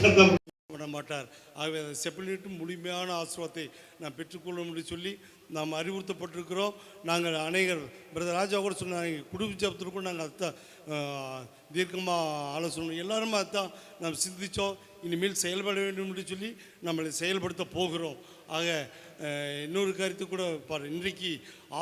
பண்ண மாட்டார். ஆகவே அதை செப்பனிட்டு முழுமையான ஆசீர்வாதத்தை நாம் பெற்றுக்கொள்ளும் என்று சொல்லி நாம் அறிவுறுத்தப்பட்டிருக்கிறோம். நாங்கள் அநேகர் பிரதர் ராஜா கூட சொன்னாங்க, குடும்ப ஜபத்திற்கும் நாங்கள் அதுதான் தீர்க்கமாக ஆலோசனை எல்லாருமே அதுதான் நாம் சிந்தித்தோம். இனிமேல் செயல்பட வேண்டும் என்று சொல்லி நம்மளை செயல்படுத்த போகிறோம். ஆக இன்னொரு காரியத்தை கூட பாரு, இன்றைக்கு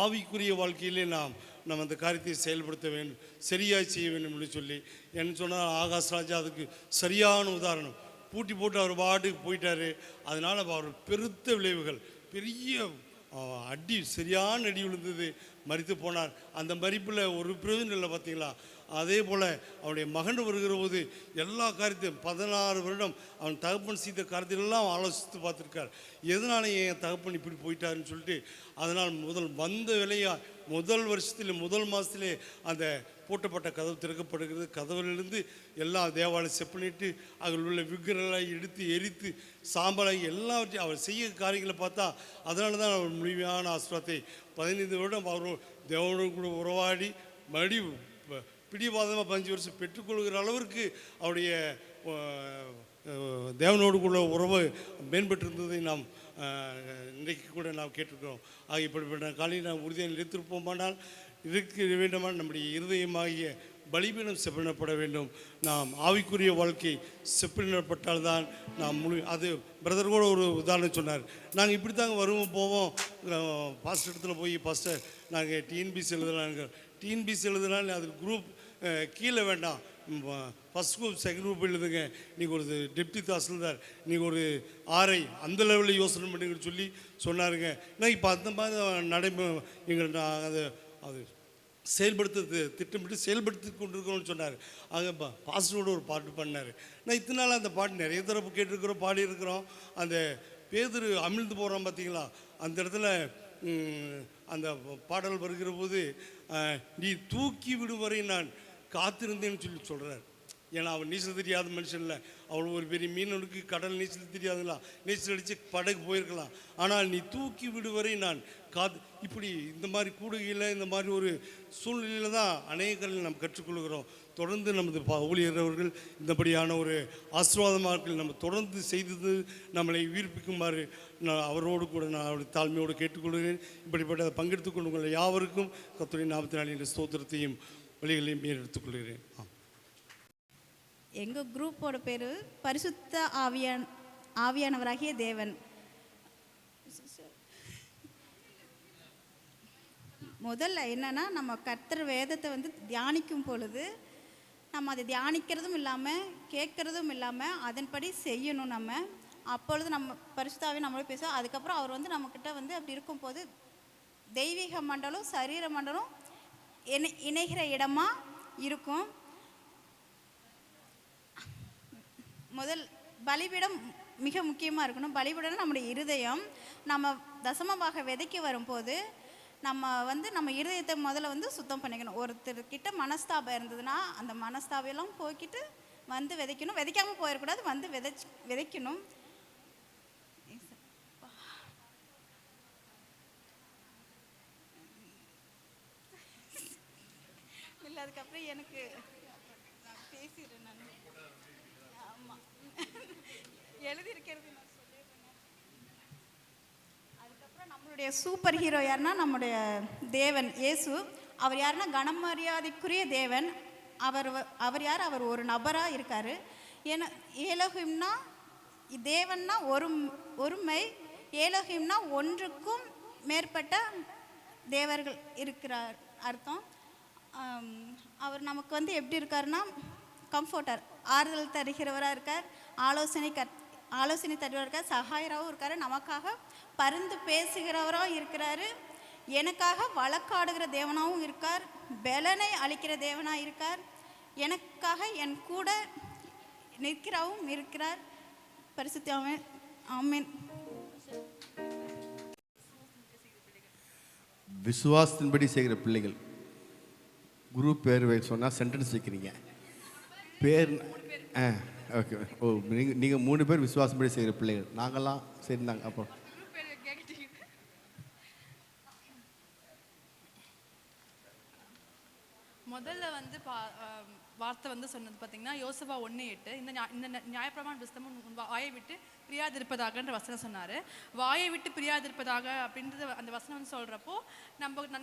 ஆவிக்குரிய வாழ்க்கையிலே நம்ம அந்த காரியத்தை செயல்படுத்த வேண்டும், சரியாக செய்ய வேண்டும் என்று சொல்லி என்ன சொன்னால், ஆகாஷ் ராஜா அதுக்கு சரியான உதாரணம். பூட்டி போட்டு அவர் பாட்டுக்கு போயிட்டார். அதனால் அவர் பெருத்த விளைவுகள், பெரிய அடி, சரியான அடி விழுந்தது, மரித்து போனார். அந்த மரிப்பில் ஒரு பிரயோஜனம் இல்லை பார்த்தீங்களா. அதே போல் அவனுடைய மகன் வருகிற போது எல்லா காரியத்தையும் 16 வருடம் அவன் தகப்பன் செய்த காரியத்திலெல்லாம் ஆலோசித்து பார்த்துருக்கார். எதனால என் தகப்பன் இப்படி போயிட்டாருன்னு சொல்லிட்டு, அதனால் வந்த வேலையாக முதல் வருஷத்தில் முதல் மாதத்திலே அந்த பூட்டப்பட்ட கதவு திறக்கப்படுகிறது. கதவிலிருந்து எல்லா தேவாலயம் செப்பனிட்டு அதில் உள்ள விக்கிரகங்களை எடுத்து எரித்து சாம்பலாகி எல்லாவற்றையும் அவர் செய்ய காரியங்களை பார்த்தா, அதனால தான் அவர் முழுமையான ஆசீர்வாதத்தை 15 வருடம் அவர் தேவனோடு கூட உறவாடி மறுபடி பிடிவாதமாக 5 வருஷம் பெற்றுக்கொள்கிற அளவிற்கு அவருடைய தேவனோடு கூட உறவு மேம்பட்டிருந்ததை நாம் இன்றைக்கு கூட நாம் கேட்டிருக்கிறோம். ஆக இப்படிப்பட்ட காலையில் நாம் உறுதியாக நிலைத்திருப்போமானால், இருக்க வேண்டுமானால் நம்முடைய இருதயமாகிய பலிபீனம் செப்பனிடப்பட வேண்டும். நாம் ஆவிக்குரிய வாழ்க்கை செப்பனிடப்பட்டால்தான் நாம் அது பிரதர் கூட ஒரு உதாரணம் சொன்னார். நாங்கள் இப்படி தாங்க வருவோம் போவோம், பாஸ்டர் இடத்துல போய் பாஸ்டர் நாங்கள் டிஎன்பிசி எழுதலாங்க. டிஎன்பிசி எழுதுனாலும் அது குரூப் கீழே வேண்டாம், ஃபஸ்ட் குரூப் செகண்ட் குரூப் எழுதுங்க, நீங்கள் ஒரு டெப்டி தாசில்தார், நீங்கள் ஒரு ஆர்ஐ அந்த லெவலில் யோசனை பண்ணுங்கன்னு சொல்லி சொன்னாருங்க. நான் இப்போ அந்த மாதிரி எங்கள் அது செயல்படுத்த திட்டமிட்டு செயல்படுத்தி கொண்டிருக்கிறோம்னு சொன்னார். ஆக பாஸ்டரோட ஒரு பாட்டு பண்ணார். நான் இத்தனை நாள் அந்த பாட்டு நிறைய தடவை கேட்டிருக்கிறோம், பாடியிருக்கிறோம். அந்த பேதுரு அமிழ்ந்து போகிறோம் பார்த்தீங்களா, அந்த இடத்துல அந்த பாடல் வருகிற போது, நீ தூக்கி விடும் வரை நான் காத்திருந்தேன்னு சொல்லி சொல்கிறார். ஏன்னா அவன் நீச்சல் தெரியாத மனுஷன் இல்லை, அவ்வளோ ஒரு பெரிய மீனவனுக்கு கடல் நீச்சல் தெரியாதுங்களா, நீச்சல் அடித்து படகு போயிருக்கலாம். ஆனால் நீ தூக்கி விடுவரை நான் இப்படி இந்த மாதிரி கூடுகையில் இந்த மாதிரி ஒரு சூழ்நிலையில் தான் அநேகர்கள் நாம் கற்றுக்கொள்கிறோம். தொடர்ந்து நமது ஊழியர்கள் இந்தபடியான ஒரு ஆசீர்வாதமாக நம்ம தொடர்ந்து செய்தது நம்மளை உயிர்ப்பிக்குமாறு நான் அவரோடு கூட நான் அவருடைய தாழ்மையோடு கேட்டுக்கொள்கிறேன். இப்படிப்பட்ட பங்கெடுத்து கொண்டு உங்களை யாவருக்கும் கர்த்தருடைய நாமத்தினாலே ஸ்தோத்திரத்தையும் வழிகளையும் எடுத்துக்கொள்கிறேன். எங்கள் குரூப்போட பேர் பரிசுத்த ஆவியானவராகிய தேவன். முதல்ல என்னென்னா, நம்ம கர்த்தர் வேதத்தை தியானிக்கும் பொழுது நம்ம அதை தியானிக்கிறதும் இல்லாமல் கேட்குறதும் இல்லாமல் அதன்படி செய்யணும். நம்ம அப்பொழுது நம்ம பரிசுத்தாவே நம்மளோட பேசுவோம். அதுக்கப்புறம் அவர் நம்மக்கிட்ட அப்படி இருக்கும்போது தெய்வீக மண்டலம் சரீர மண்டலம் இணைகிற இடமா இருக்கும். முதல் பலிபீடம் மிக முக்கியமாக இருக்கணும். பலிபீடம் நம்முடைய இருதயம். நம்ம தசமபாக விதைக்க வரும்போது நம்ம நம்ம இருதயத்தை முதல்ல சுத்தம் பண்ணிக்கணும். ஒருத்தர்கிட்ட மனஸ்தாபம் இருந்ததுன்னா அந்த மனஸ்தாபெல்லாம் போய்கிட்டு விதைக்கணும். விதைக்காமல் போயிடக்கூடாது, விதைக்கணும். இல்லை, அதுக்கப்புறம் எனக்கு பேசிடுறேன். நான் ஆமாம் எழுதியிருக்கிறது நான் சொல்லிடுறேன். அதுக்கப்புறம் நம்மளுடைய சூப்பர் ஹீரோ யாருன்னா நம்முடைய தேவன் இயேசு. அவர் யாருன்னா கனமரியாதைக்குரிய தேவன். அவர் யார்? அவர் ஒரு நபராக இருக்கார். ஏன்னா ஏலோகிம்னா தேவன்னா ஒருமை, ஏலோகிம்னா ஒன்றுக்கும் மேற்பட்ட தேவர்கள் இருக்கிறார் அர்த்தம். அவர் நமக்கு எப்படி இருக்காருன்னா கம்ஃபர்டர், ஆறுதல் தருகிறவராக இருக்கார், ஆலோசனை தருவராக இருக்கார், சகாயராகவும் இருக்கார், நமக்காக பரிந்து பேசுகிறவராகவும் இருக்கிறாரு, எனக்காக வழக்காடுகிற தேவனாகவும் இருக்கார், பலனை அளிக்கிற தேவனாக இருக்கார், எனக்காக என் கூட நிற்கிறாவும் இருக்கிறார். பரிசுத்த ஆமென். விசுவாசத்தின்படி செய்கிற பிள்ளைகள் குரு பேர் சொன்னால் சென்டென்ஸ் வைக்கிறீங்க. பேர் ஓகே. ஓ, நீங்கள் 3 பேர் விசுவாசப்படி செய்கிற பிள்ளைகள். நாங்கள்லாம் சரிந்தாங்க. அப்புறம் முதல்ல வார்த்தை வந்து சொன்னது பார்த்தீங்கன்னா யோசுவா 1:8 இந்த நியாயப்பிரமாண புஸ்தகம் உன் வாயை விட்டு பிரியாதிருப்பதாகன்ற வசனம் சொன்னார். வாயை விட்டு பிரியாதிருப்பதாக அப்படின்றது அந்த வசனம் வந்து சொல்கிறப்போ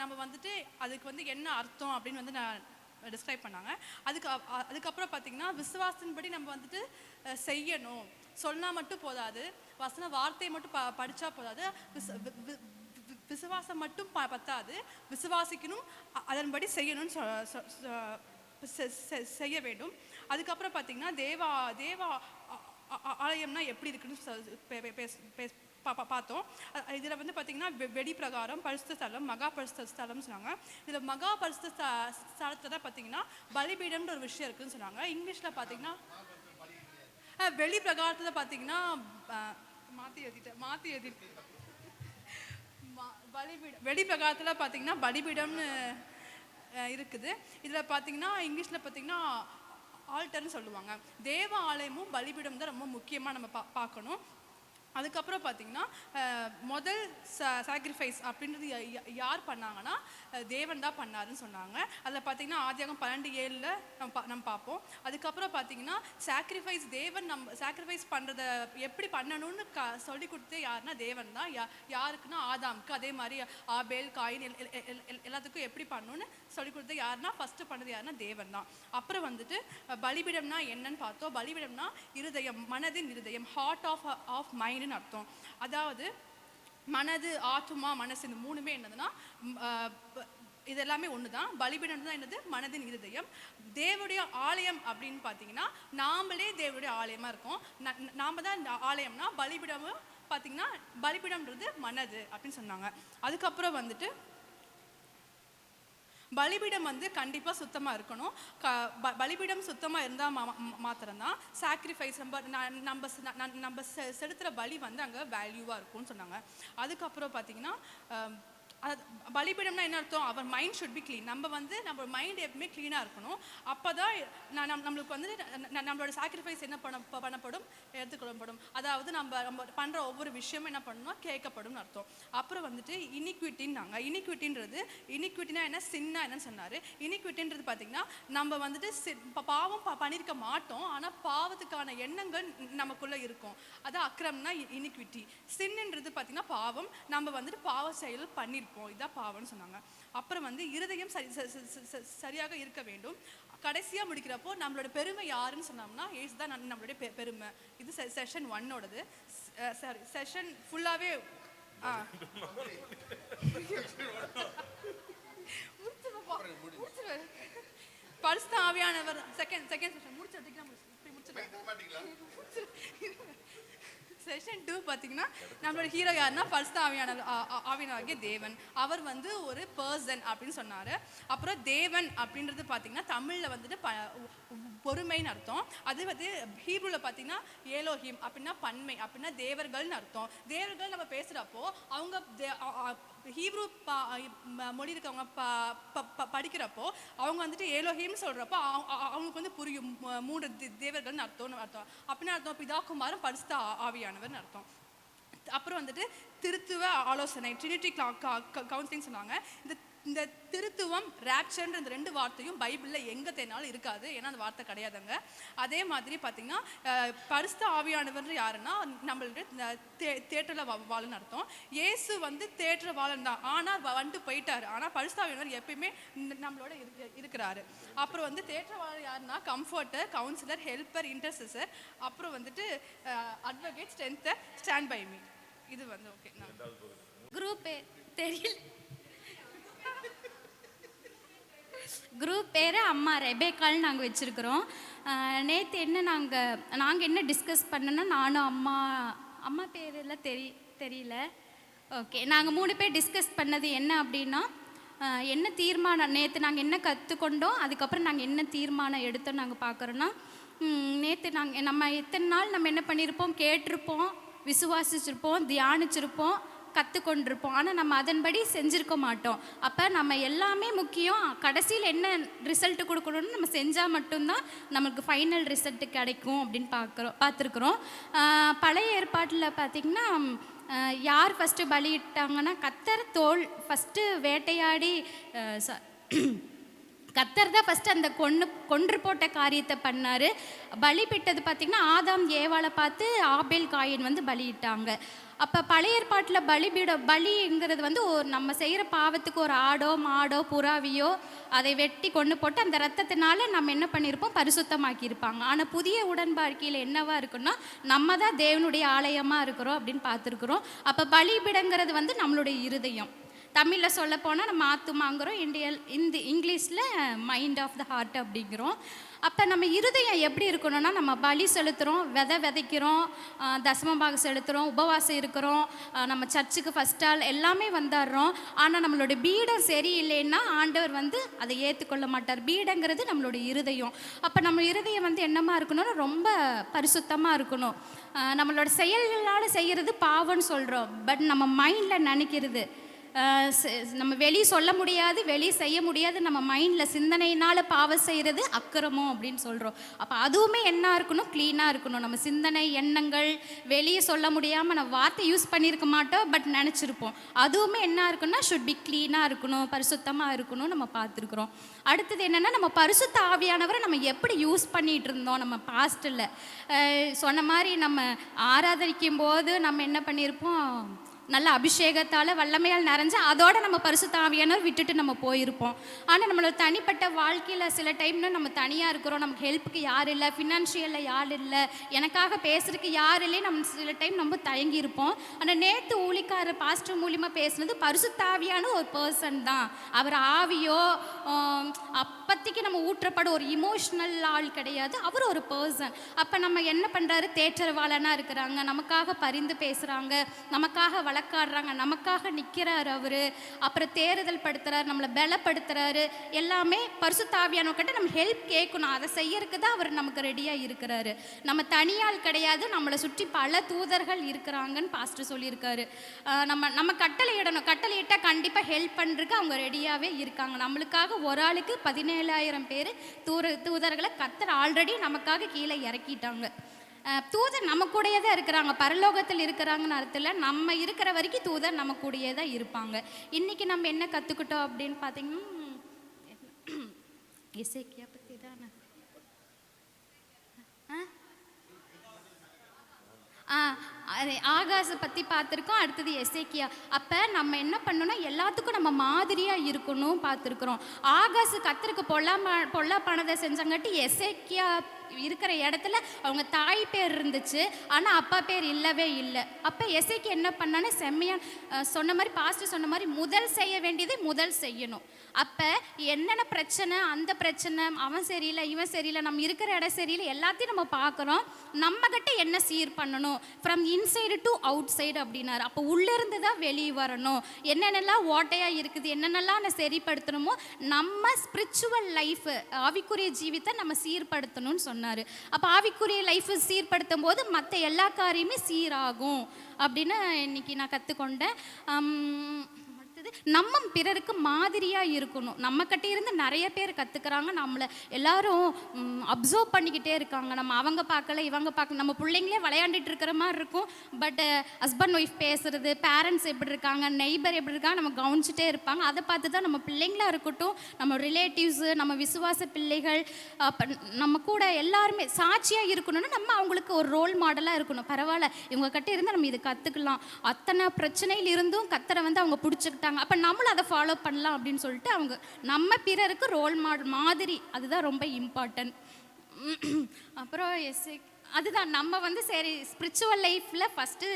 நம்ம வந்துட்டு அதுக்கு வந்து என்ன அர்த்தம் அப்படின்னு வந்து நான் டிஸ்கிரைப் பண்ணாங்க. அதுக்கப்புறம் பார்த்தீங்கன்னா விசுவாசத்தின்படி நம்ம வந்துட்டு செய்யணும். சொன்னால் மட்டும் போதாது, வசன வார்த்தையை மட்டும் படித்தா போதாது, விசுவாசம் மட்டும் பத்தாது, விசுவாசிக்கணும், அதன்படி செய்யணும்னு செய்ய வேண்டும். அதுக்கப்புறம் பார்த்தீங்கன்னா தேவா ஆலயம்னா எப்படி இருக்குன்னு பார்த்தோம். இதில் வந்து பார்த்தீங்கன்னா வெடி பிரகாரம், பரிசுத்த ஸ்தலம், மகா பரிசுத்த ஸ்தலம்னு சொன்னாங்க. இதில் மகா பரிசுத்த ஸ்தலத்தில் தான் பார்த்தீங்கன்னா பலிபீடம்ன்ற ஒரு விஷயம் இருக்குதுன்னு சொன்னாங்க. இங்கிலீஷில் பார்த்தீங்கன்னா வெளி பிரகாரத்தில் பார்த்தீங்கன்னா மாற்றி எழுதிட்டு பலிபீடம், வெளி பிரகாரத்தில் பார்த்தீங்கன்னா பலிபீடம்னு இருக்குது. இதில் பார்த்தீங்கன்னா இங்கிலீஷில் பார்த்தீங்கன்னா ஆல்டர்னு சொல்லுவாங்க. தேவ ஆலயமும் பலிபீடம் தான் ரொம்ப முக்கியமாக நம்ம பார்க்கணும். அதுக்கப்புறம் பார்த்தீங்கன்னா முதல் சாக்ரிஃபைஸ் அப்படின்றது யார் பண்ணாங்கன்னா தேவன் தான் பண்ணாருன்னு சொன்னாங்க. அதில் பார்த்தீங்கன்னா ஆதியாகமம் 12:7 நம்ம பார்ப்போம். அதுக்கப்புறம் பார்த்தீங்கன்னா தேவன் நம்ம சாக்ரிஃபைஸ் பண்ணுறதை எப்படி பண்ணணும்னு சொல்லி கொடுத்தே யாருன்னா தேவன் தான். யாருக்குன்னா ஆதாமுக்கு, அதே மாதிரி ஆபேல், காயின் எல்லாத்துக்கும் எப்படி பண்ணணும்னு சொல்லி கொடுத்தது யாருன்னா ஃபஸ்ட்டு பண்ணது யாருன்னா தேவன் தான். அப்புறம் வந்துட்டு பலிபீடம்னா என்னன்னு பார்த்தோம். பலிபீடம்னா இருதயம், மனதின் இருதயம், ஹார்ட் ஆஃப் மைண்ட் அர்த்தம். அதாவது மனது, ஆத்துமா, மனசு இந்த மூணுமே என்னதுன்னா இது எல்லாமே ஒன்று தான். பலிபீடம் தான் என்னது? மனதின் இருதயம். தேவனுடைய ஆலயம் அப்படின்னு பார்த்தீங்கன்னா நாமளே தேவனுடைய ஆலயமாக இருக்கோம். நாம் தான் இந்த ஆலயம்னா பலிபீடமும் பார்த்தீங்கன்னா பலிபீடம்ன்றது மனது அப்படின்னு சொன்னாங்க. அதுக்கப்புறம் வந்துட்டு பலிபீடம் வந்து கண்டிப்பாக சுத்தமாக இருக்கணும். பலிபீடம் சுத்தமாக இருந்தால் மாத்திரம்தான் சாக்ரிஃபைஸ் நம்ம செலுத்துகிற பலி வந்து அங்கே வேல்யூவாக இருக்கும்னு சொன்னாங்க. அதுக்கப்புறம் பார்த்தீங்கன்னா பலிபீடம்னா என்ன அர்த்தம்? அவர் மைண்ட் ஷுட் பி க்ளீன். நம்ம மைண்ட் எப்பவுமே க்ளீனாக இருக்கணும். அப்போ தான் நம்மளுக்கு வந்து நம்மளோட சாக்ரிஃபைஸ் என்ன பண்ணப்படும், எடுத்துக்கொள்ளப்படும். அதாவது நம்ம பண்ணுற ஒவ்வொரு விஷயமும் என்ன பண்ணணும், கேட்கப்படும் அர்த்தம். அப்புறம் வந்துட்டு இனிக்விட்டின்னாங்க. இனிக்விட்டினா என்ன, சின்னா என்னன்னு சொன்னார். இனிக்விட்டின்றது பார்த்தீங்கன்னா நம்ம வந்துட்டு பாவம் பண்ணியிருக்க மாட்டோம், ஆனால் பாவத்துக்கான எண்ணங்கள் நமக்குள்ளே இருக்கும். அதான் அக்ரம்னா இனிக்விட்டி. சின்ன்றது பார்த்தீங்கன்னா பாவம், நம்ம வந்துட்டு பாவ செயல் பண்ணியிருக்கோம், இதான் பாவம்னு சொன்னாங்க. அப்புறம் வந்து இருதயம் சரியாக இருக்க வேண்டும். கடைசியாக முடிக்கிறப்போ நம்மளோட பெருமை யாருன்னு சொன்னோம்னா ஏசு தான் நம்மளுடைய பெருமை. இது செஷன் 1ஓடது. செஷன் ஃபுல்லாகவே பரிசுத்த ஆவியானவர் செகண்ட் செஷன் செஷன் 2 பார்த்தீங்கன்னா நம்மளோட ஹீரோ யாருன்னா பரிசுத்த ஆவியானவராகிய தேவன். அவர் வந்து ஒரு பர்சன் அப்படின்னு சொன்னார். அப்புறம் தேவன் அப்படின்றது பார்த்தீங்கன்னா தமிழில் வந்துட்டு பொறுமைன்னு அர்த்தம். அது வந்து ஹீப்ரூவில் பார்த்தீங்கன்னா ஏலோஹிம் அப்படின்னா பன்மை, அப்படின்னா தேவர்கள்னு அர்த்தம். தேவர்கள் நம்ம பேசுகிறப்போ அவங்க ஹீப்ரூ மொழி இருக்கவங்க படிக்கிறப்போ அவங்க வந்துட்டு ஏலோஹிம்னு சொல்கிறப்போ அவங்களுக்கு வந்து புரியும் 3 தேவர்கள்னு அர்த்தம்னு அர்த்தம். அப்படின்னு அர்த்தம் பிதா, குமாரன், பரிசுத்த ஆவியானவர்னு அர்த்தம். அப்புறம் வந்துட்டு திருத்துவ ஆலோசனை, ட்ரினிட்டி கவுன்சிலிங் சொன்னாங்க. இந்த திருத்துவம், ரேப்சர்ன்ற இந்த 2 வார்த்தையும் பைபிளில் எங்கே தேனாலும் இருக்காது, ஏன்னா அந்த வார்த்தை கிடையாதுங்க. அதே மாதிரி பார்த்தீங்கன்னா பரிசுத்த ஆவியானவர் யாருன்னா நம்மளுடைய தேற்றல வாழன்னு அர்த்தம். இயேசு வந்து தேற்ற வாழன் தான், ஆனால் வந்துட்டு போயிட்டாரு. ஆனால் பரிசுத்த ஆவியானவர் எப்பயுமே நம்மளோட இருக்கிறாரு. அப்புறம் வந்து தேற்ற வாழன் யாருன்னா கம்ஃபர்ட்டர், கவுன்சிலர், ஹெல்ப்பர், இன்டர்செசர். அப்புறம் வந்துட்டு advocate, strengther, stand by me. இது வந்து ஓகே. குரூப் தெரியல. குரூப் பேர் அம்மா ரெபேக்கால்னு நாங்கள் வச்சுருக்குறோம். நேற்று என்ன நாங்கள் என்ன டிஸ்கஸ் பண்ணோன்னா, நானும் அம்மா பேரெல்லாம் தெரியல. ஓகே, நாங்கள் 3 பேர் டிஸ்கஸ் பண்ணது என்ன அப்படின்னா, என்ன தீர்மானம் நேற்று நாங்கள் என்ன கற்றுக்கொண்டோம், அதுக்கப்புறம் நாங்கள் என்ன தீர்மானம் எடுத்தோம் நாங்கள் பார்க்குறோன்னா, நேற்று நம்ம எத்தனை நாள் நம்ம என்ன பண்ணியிருப்போம், கேட்டிருப்போம், விசுவாசிச்சிருப்போம், தியானிச்சிருப்போம், கற்றுக்கொண்டிருப்போம். ஆனால் நம்ம அதன்படி செஞ்சுருக்க மாட்டோம். அப்போ நம்ம எல்லாமே முக்கியம். கடைசியில் என்ன ரிசல்ட்டு கொடுக்கணும்னு நம்ம செஞ்சால் மட்டும்தான் நமக்கு ஃபைனல் ரிசல்ட்டு கிடைக்கும் அப்படின்னு பார்த்துருக்குறோம். பழைய ஏற்பாட்டில் பார்த்திங்கன்னா யார் ஃபஸ்ட்டு பலியிட்டாங்கன்னா கர்த்தர் ஃபஸ்ட்டு வேட்டையாடி கர்த்தர் தான் ஃபஸ்ட்டு அந்த கொன்று போட்ட காரியத்தை பண்ணார். பலிப்பிட்டது பார்த்திங்கன்னா ஆதாம் ஏவாளை பார்த்து ஆபேல் காயின் வந்து பலியிட்டாங்க. அப்போ பழைய ஏற்பாட்டில் பலிங்கிறது வந்து நம்ம செய்கிற பாவத்துக்கு ஒரு ஆடோ மாடோ புறாவியோ அதை வெட்டி கொண்டு போட்டு அந்த ரத்தத்தினால நம்ம என்ன பண்ணியிருப்போம், பரிசுத்தமாக்கியிருப்பாங்க. ஆனால் புதிய உடன்பாட்கையில் என்னவா இருக்குன்னா நம்ம தான் தேவனுடைய ஆலயமாக இருக்கிறோம் அப்படின்னு பார்த்துருக்குறோம். அப்போ பலிபிடங்கிறது வந்து நம்மளுடைய இருதயம். தமிழில் சொல்ல போனால் நம்ம ஆத்துமாங்கிறோம், இங்கிலீஷில் மைண்ட் ஆஃப் த ஹார்ட் அப்படிங்கிறோம். அப்போ நம்ம இருதயம் எப்படி இருக்கணும்னா, நம்ம பலி செலுத்துகிறோம், விதைக்கிறோம், தசமபாகம் செலுத்துகிறோம், உபவாசம் இருக்கிறோம், நம்ம சர்ச்சுக்கு ஃபஸ்ட் ஆள் எல்லாமே வந்துடுறோம். ஆனால் நம்மளுடைய பீடம் சரியில்லைன்னா ஆண்டவர் வந்து அதை ஏற்றுக்கொள்ள மாட்டார். பீடங்கிறது நம்மளுடைய இருதயம். அப்போ நம்ம இருதயம் வந்து என்னமா இருக்கணும்னா ரொம்ப பரிசுத்தமாக இருக்கணும். நம்மளோட செயல்களால் செய்கிறது பாவம்னு சொல்கிறோம், பட் நம்ம மைண்டில் நினைக்கிறது நம்ம வெளியே சொல்ல முடியாது, வெளியே செய்ய முடியாது, நம்ம மைண்டில் சிந்தனையினால் பாவம் செய்கிறது அக்கிரமம் அப்படின்னு சொல்கிறோம். அப்போ அதுவுமே என்ன இருக்கணும், க்ளீனாக இருக்கணும். நம்ம சிந்தனை எண்ணங்கள் வெளியே சொல்ல முடியாமல் நம்ம வார்த்தை யூஸ் பண்ணியிருக்க மாட்டோம், பட் நினச்சிருப்போம். அதுவுமே என்ன இருக்குன்னா ஷுட் பி க்ளீனாக இருக்கணும், பரிசுத்தமாக இருக்கணும் நம்ம பார்த்துருக்குறோம். அடுத்தது என்னென்னா, நம்ம பரிசுத்த ஆவியானவரை நம்ம எப்படி யூஸ் பண்ணிகிட்டு இருந்தோம். நம்ம பாஸ்ட்டில் சொன்ன மாதிரி நம்ம ஆராதரிக்கும் போது நம்ம என்ன பண்ணியிருப்போம், நல்ல அபிஷேகத்தால் வல்லமையால் நிறைஞ்சு அதோடு நம்ம பரிசுத்த ஆவியானவர் விட்டுட்டு நம்ம போயிருப்போம். ஆனால் நம்மளோட தனிப்பட்ட வாழ்க்கையில் சில டைம்ல நம்ம தனியாக இருக்கிறோம், நமக்கு ஹெல்ப்புக்கு யார் இல்லை, ஃபினான்ஷியலில் யார் இல்லை, எனக்காக பேசுறதுக்கு யார் இல்லை, நம்ம சில டைம் நம்ம தயங்கியிருப்போம். ஆனால் நேற்று ஊழிக்காரர் பாஸ்டர் மூலியமாக பேசுனது பரிசுத்த ஆவியான ஒரு பர்சன் தான். அவர் ஆவியோ அப்போதைக்கு நம்ம ஊற்றப்பட ஒரு இமோஷ்னல் ஆள் கிடையாது, அவர் ஒரு பர்சன். அப்போ நம்ம என்ன பண்ணுறாரு, தேற்றரவாளனாக இருக்கிறாங்க, நமக்காக பரிந்து பேசுகிறாங்க, நமக்காக வழக்காடுறாங்க, நமக்காக நிற்கிறார் அவர். அப்புறம் தேறுதல் படுத்துறாரு, நம்மளை பலப்படுத்துறாரு. எல்லாமே பரிசுத்த ஆவியானவர்கிட்ட நம்ம ஹெல்ப் கேட்கணும், அதை செய்யறதுக்கு தான் அவர் நமக்கு ரெடியாக இருக்கிறாரு. நம்ம தனியால் கிடையாது, நம்மளை சுற்றி பல தூதர்கள் இருக்கிறாங்கன்னு பாஸ்டர் சொல்லியிருக்காரு. நம்ம கட்டளை இடணும், கட்டளை இட்டால் கண்டிப்பாக ஹெல்ப் பண்ணுறதுக்கு அவங்க ரெடியாகவே இருக்காங்க. நம்மளுக்காக ஒரு ஆளுக்கு 17,000 பேர் தூதர்களை கர்த்தர் ஆல்ரெடி நமக்காக கீழே இறக்கிட்டாங்க. தூதர் நம்ம கூடயே தான் இருக்கிறாங்க, பரலோகத்தில் இருக்கிறாங்கன்னு அர்த்தத்தில் நம்ம இருக்கிற வரைக்கும் தூதர் நம்ம கூடயே தான் இருப்பாங்க. இன்றைக்கி நம்ம என்ன கற்றுக்கிட்டோம் அப்படின்னு பார்த்தீங்கன்னா, எசேக்கியா பற்றி தானே ஆகாசை பற்றி பார்த்துருக்கோம். அடுத்தது எசேக்கியா. அப்போ நம்ம என்ன பண்ணணும்னா எல்லாத்துக்கும் நம்ம மாதிரியாக இருக்கணும் பார்த்துருக்குறோம். ஆகாசு கர்த்தருக்கு பொல்லாப்பானதை செஞ்சாங்காட்டி எசேக்கியா இருக்கிற இடத்துல அவங்க தாய் பேர் இருந்துச்சு, ஆனால் அப்பா பேர் இல்லவே இல்லை. அப்போ எசேக்கியா என்ன பண்ணான்னு செம்மையாக சொன்ன மாதிரி பாஸ்டர் சொன்ன மாதிரி முதல் செய்ய வேண்டியது முதல் செய்யணும். அப்போ என்னென்ன பிரச்சனை, அந்த பிரச்சனை, அவன் சரியில்லை இவன் சரியில்லை, நம்ம இருக்கிற இடம் சரியில்லை, எல்லாத்தையும் நம்ம பார்க்குறோம். நம்மகிட்ட என்ன சீர் பண்ணணும், from inside to out side அப்படின்னாரு. அப்போ உள்ளேருந்து தான் வெளியே வரணும். என்னென்னலாம் ஓட்டையாக இருக்குது, என்னென்னலாம் நான் சரிப்படுத்தணுமோ நம்ம ஸ்பிரிச்சுவல் லைஃப் ஆவிக்குரிய ஜீவித்தை நம்ம சீர்படுத்தணும்னு சொன்னார். அப்போ ஆவிக்குரிய லைஃப் சீர்படுத்தும் போது மற்ற எல்லா காரியமே சீராகும் அப்படின்னு இன்னைக்கு நான் கற்றுக்கொண்டேன். நம்ம பிறருக்கு மாதிரியாக இருக்கணும். நம்மக்கிட்ட இருந்து நிறைய பேர் கற்றுக்குறாங்க, நம்மளை எல்லாரும் அப்சர்வ் பண்ணிக்கிட்டே இருக்காங்க. நம்ம அவங்க பார்க்கல இவங்க பார்க்கல, நம்ம பிள்ளைங்களே விளையாண்டுட்டு இருக்கிற மாதிரி இருக்கும். பட் ஹஸ்பண்ட் ஒய்ஃப் பேசுகிறது, பேரண்ட்ஸ் எப்படி இருக்காங்க, நெய்பர் எப்படி இருக்காங்க, நம்ம கவனிச்சுட்டே இருப்பாங்க. அதை பார்த்து தான் நம்ம பிள்ளைங்களாக இருக்கட்டும், நம்ம ரிலேட்டிவ்ஸு, நம்ம விசுவாச பிள்ளைகள், நம்ம கூட எல்லாருமே சாட்சியாக இருக்கணும்னா நம்ம அவங்களுக்கு ஒரு ரோல் மாடலாக இருக்கணும். பரவாயில்ல இவங்க கிட்ட இருந்து நம்ம இதை கற்றுக்கலாம், அத்தனை பிரச்சனையில் இருந்தும் கத்தரை வந்து அவங்க பிடிச்சிக்கிட்டாங்க, அப்போ நம்மளும் அதை ஃபாலோ பண்ணலாம் அப்படின்னு சொல்லிட்டு அவங்க நம்ம பிறருக்கு ரோல் மாடல் மாதிரி, அதுதான் ரொம்ப இம்பார்ட்டன்ட். அப்புறம் அதுதான் நம்ம வந்து சரி ஸ்பிரிச்சுவல் லைஃப்பில் ஃபஸ்ட்டு.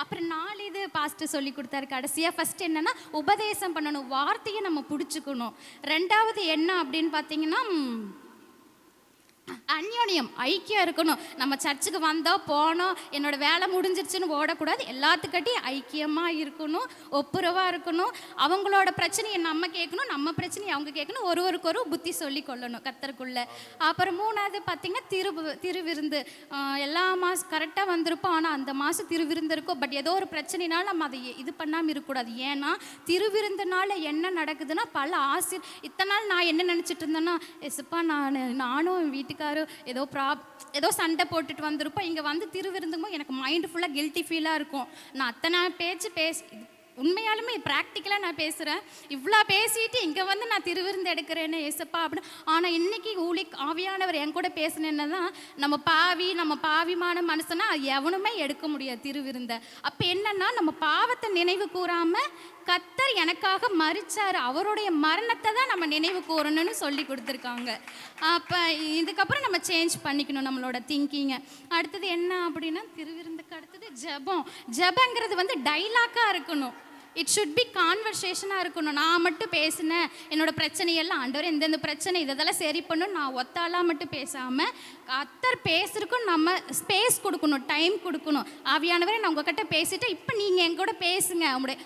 அப்புறம் 4 இது பாஸ்டர் சொல்லி கொடுத்தாரு கடைசியாக. ஃபஸ்ட்டு என்னென்னா உபதேசம் பண்ணணும், வார்த்தையை நம்ம பிடிச்சிக்கணும். 2வது என்ன அப்படின்னு பார்த்தீங்கன்னா அந்யோன்யம், ஐக்கியம் இருக்கணும். நம்ம சர்ச்சுக்கு வந்தோம் போனோம் என்னோட வேலை முடிஞ்சிருச்சுன்னு ஓடக்கூடாது, எல்லாத்துக்கிட்டையும் ஐக்கியமாக இருக்கணும், ஒப்புரவாக இருக்கணும். அவங்களோட பிரச்சனையை நம்ம கேட்கணும், நம்ம பிரச்சனையை அவங்க கேட்கணும், ஒருவருக்கு புத்தி சொல்லி கொள்ளணும் கர்த்தருக்குள்ள. அப்புறம் 3வது பார்த்திங்கன்னா திருவிருந்து. எல்லா மாதம் கரெக்டாக வந்திருப்போம், ஆனால் அந்த மாதம் திருவிருந்து இருக்கும். பட் ஏதோ ஒரு பிரச்சனைனால நம்ம அதை இது பண்ணாமல் இருக்கக்கூடாது. ஏன்னா திருவிருந்துனால என்ன நடக்குதுன்னா பல இத்தனை நாள் நான் என்ன நினச்சிட்டு இருந்தேன்னா, எஸ்ப்பா நானும் வீட்டுக்காரும் ஏதோ சண்டை போட்டுட்டு வந்திருப்போம், இங்கே வந்து திருவிருந்துமோ எனக்கு மைண்டு ஃபுல்லாக கில்ட்டி ஃபீலாக இருக்கும். நான் அத்தனை பேச்சு உண்மையாலுமே ப்ராக்டிக்கலாக நான் பேசுகிறேன். இவ்வளோ பேசிட்டு இங்கே வந்து நான் திருவிருந்து எடுக்கிறேன்னு ஏசப்பா அப்படின்னு. ஆனால் இன்னைக்கு ஆவியானவர் என் கூட பேசினேன்னு தான், நம்ம பாவிமான மனுஷனா எவனுமே எடுக்க முடியாது திருவிருந்த. அப்போ என்னன்னா, நம்ம பாவத்தை நினைவு கூறாமல் கர்த்தர் எனக்காக மரிச்சார், அவருடைய மரணத்தை தான் நம்ம நினைவு கூறணும்னு சொல்லி கொடுத்துருக்காங்க. அப்போ இதுக்கப்புறம் நம்ம சேஞ்ச் பண்ணிக்கணும் நம்மளோட திங்கிங்கை. அடுத்தது என்ன அப்படின்னா, திருவிருந்துக்கு அடுத்தது ஜெபம். ஜெபங்கிறது வந்து டைலாக்காக இருக்கணும். இட் ஷுட் பி கான்வர்சேஷனாக இருக்கணும். நான் மட்டும் பேசினேன் என்னோட பிரச்சனையெல்லாம், ஆண்டவர் எந்தெந்த பிரச்சனை இதெல்லாம் சரி பண்ணணும், நான் ஒத்தாலாம் மட்டும் பேசாமல் கர்த்தர் பேசுறதுக்கும் நம்ம ஸ்பேஸ் கொடுக்கணும், டைம் கொடுக்கணும். ஆவியானவரே, நான் உங்ககிட்ட பேசிட்டேன், இப்போ நீங்கள் என் கூட பேசுங்க. உங்களுடைய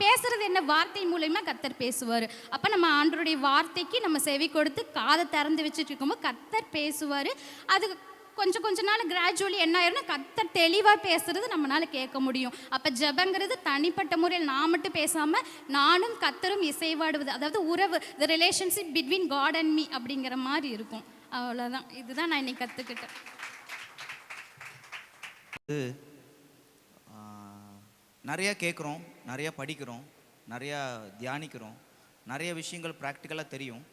பேசுறது என்ன, வார்த்தை மூலயமா கர்த்தர் பேசுவார். அப்போ நம்ம ஆண்டவருடைய வார்த்தைக்கு நம்ம செவி கொடுத்து காதை திறந்து வச்சுட்டு இருக்கும்போது கர்த்தர் பேசுவார். அது கொஞ்ச நாள் கிராஜுவலி என்ன ஆயிரும்னா, கர்த்தர் தெளிவாக பேசுறது நம்மளால கேட்க முடியும். அப்போ ஜெபங்கிறது தனிப்பட்ட முறையில் நான் மட்டும் பேசாமல் நானும் கர்த்தரும் இசைவாடுவது, அதாவது உறவு, the relationship between God and me அப்படிங்கிற மாதிரி இருக்கும். அவ்வளோதான். இதுதான் நான் இன்னைக்கு கற்றுக்கிட்டேன். நிறையா கேட்குறோம், நிறையா படிக்கிறோம், நிறையா தியானிக்கிறோம், நிறைய விஷயங்கள் ப்ராக்டிக்கலாக தெரியும்.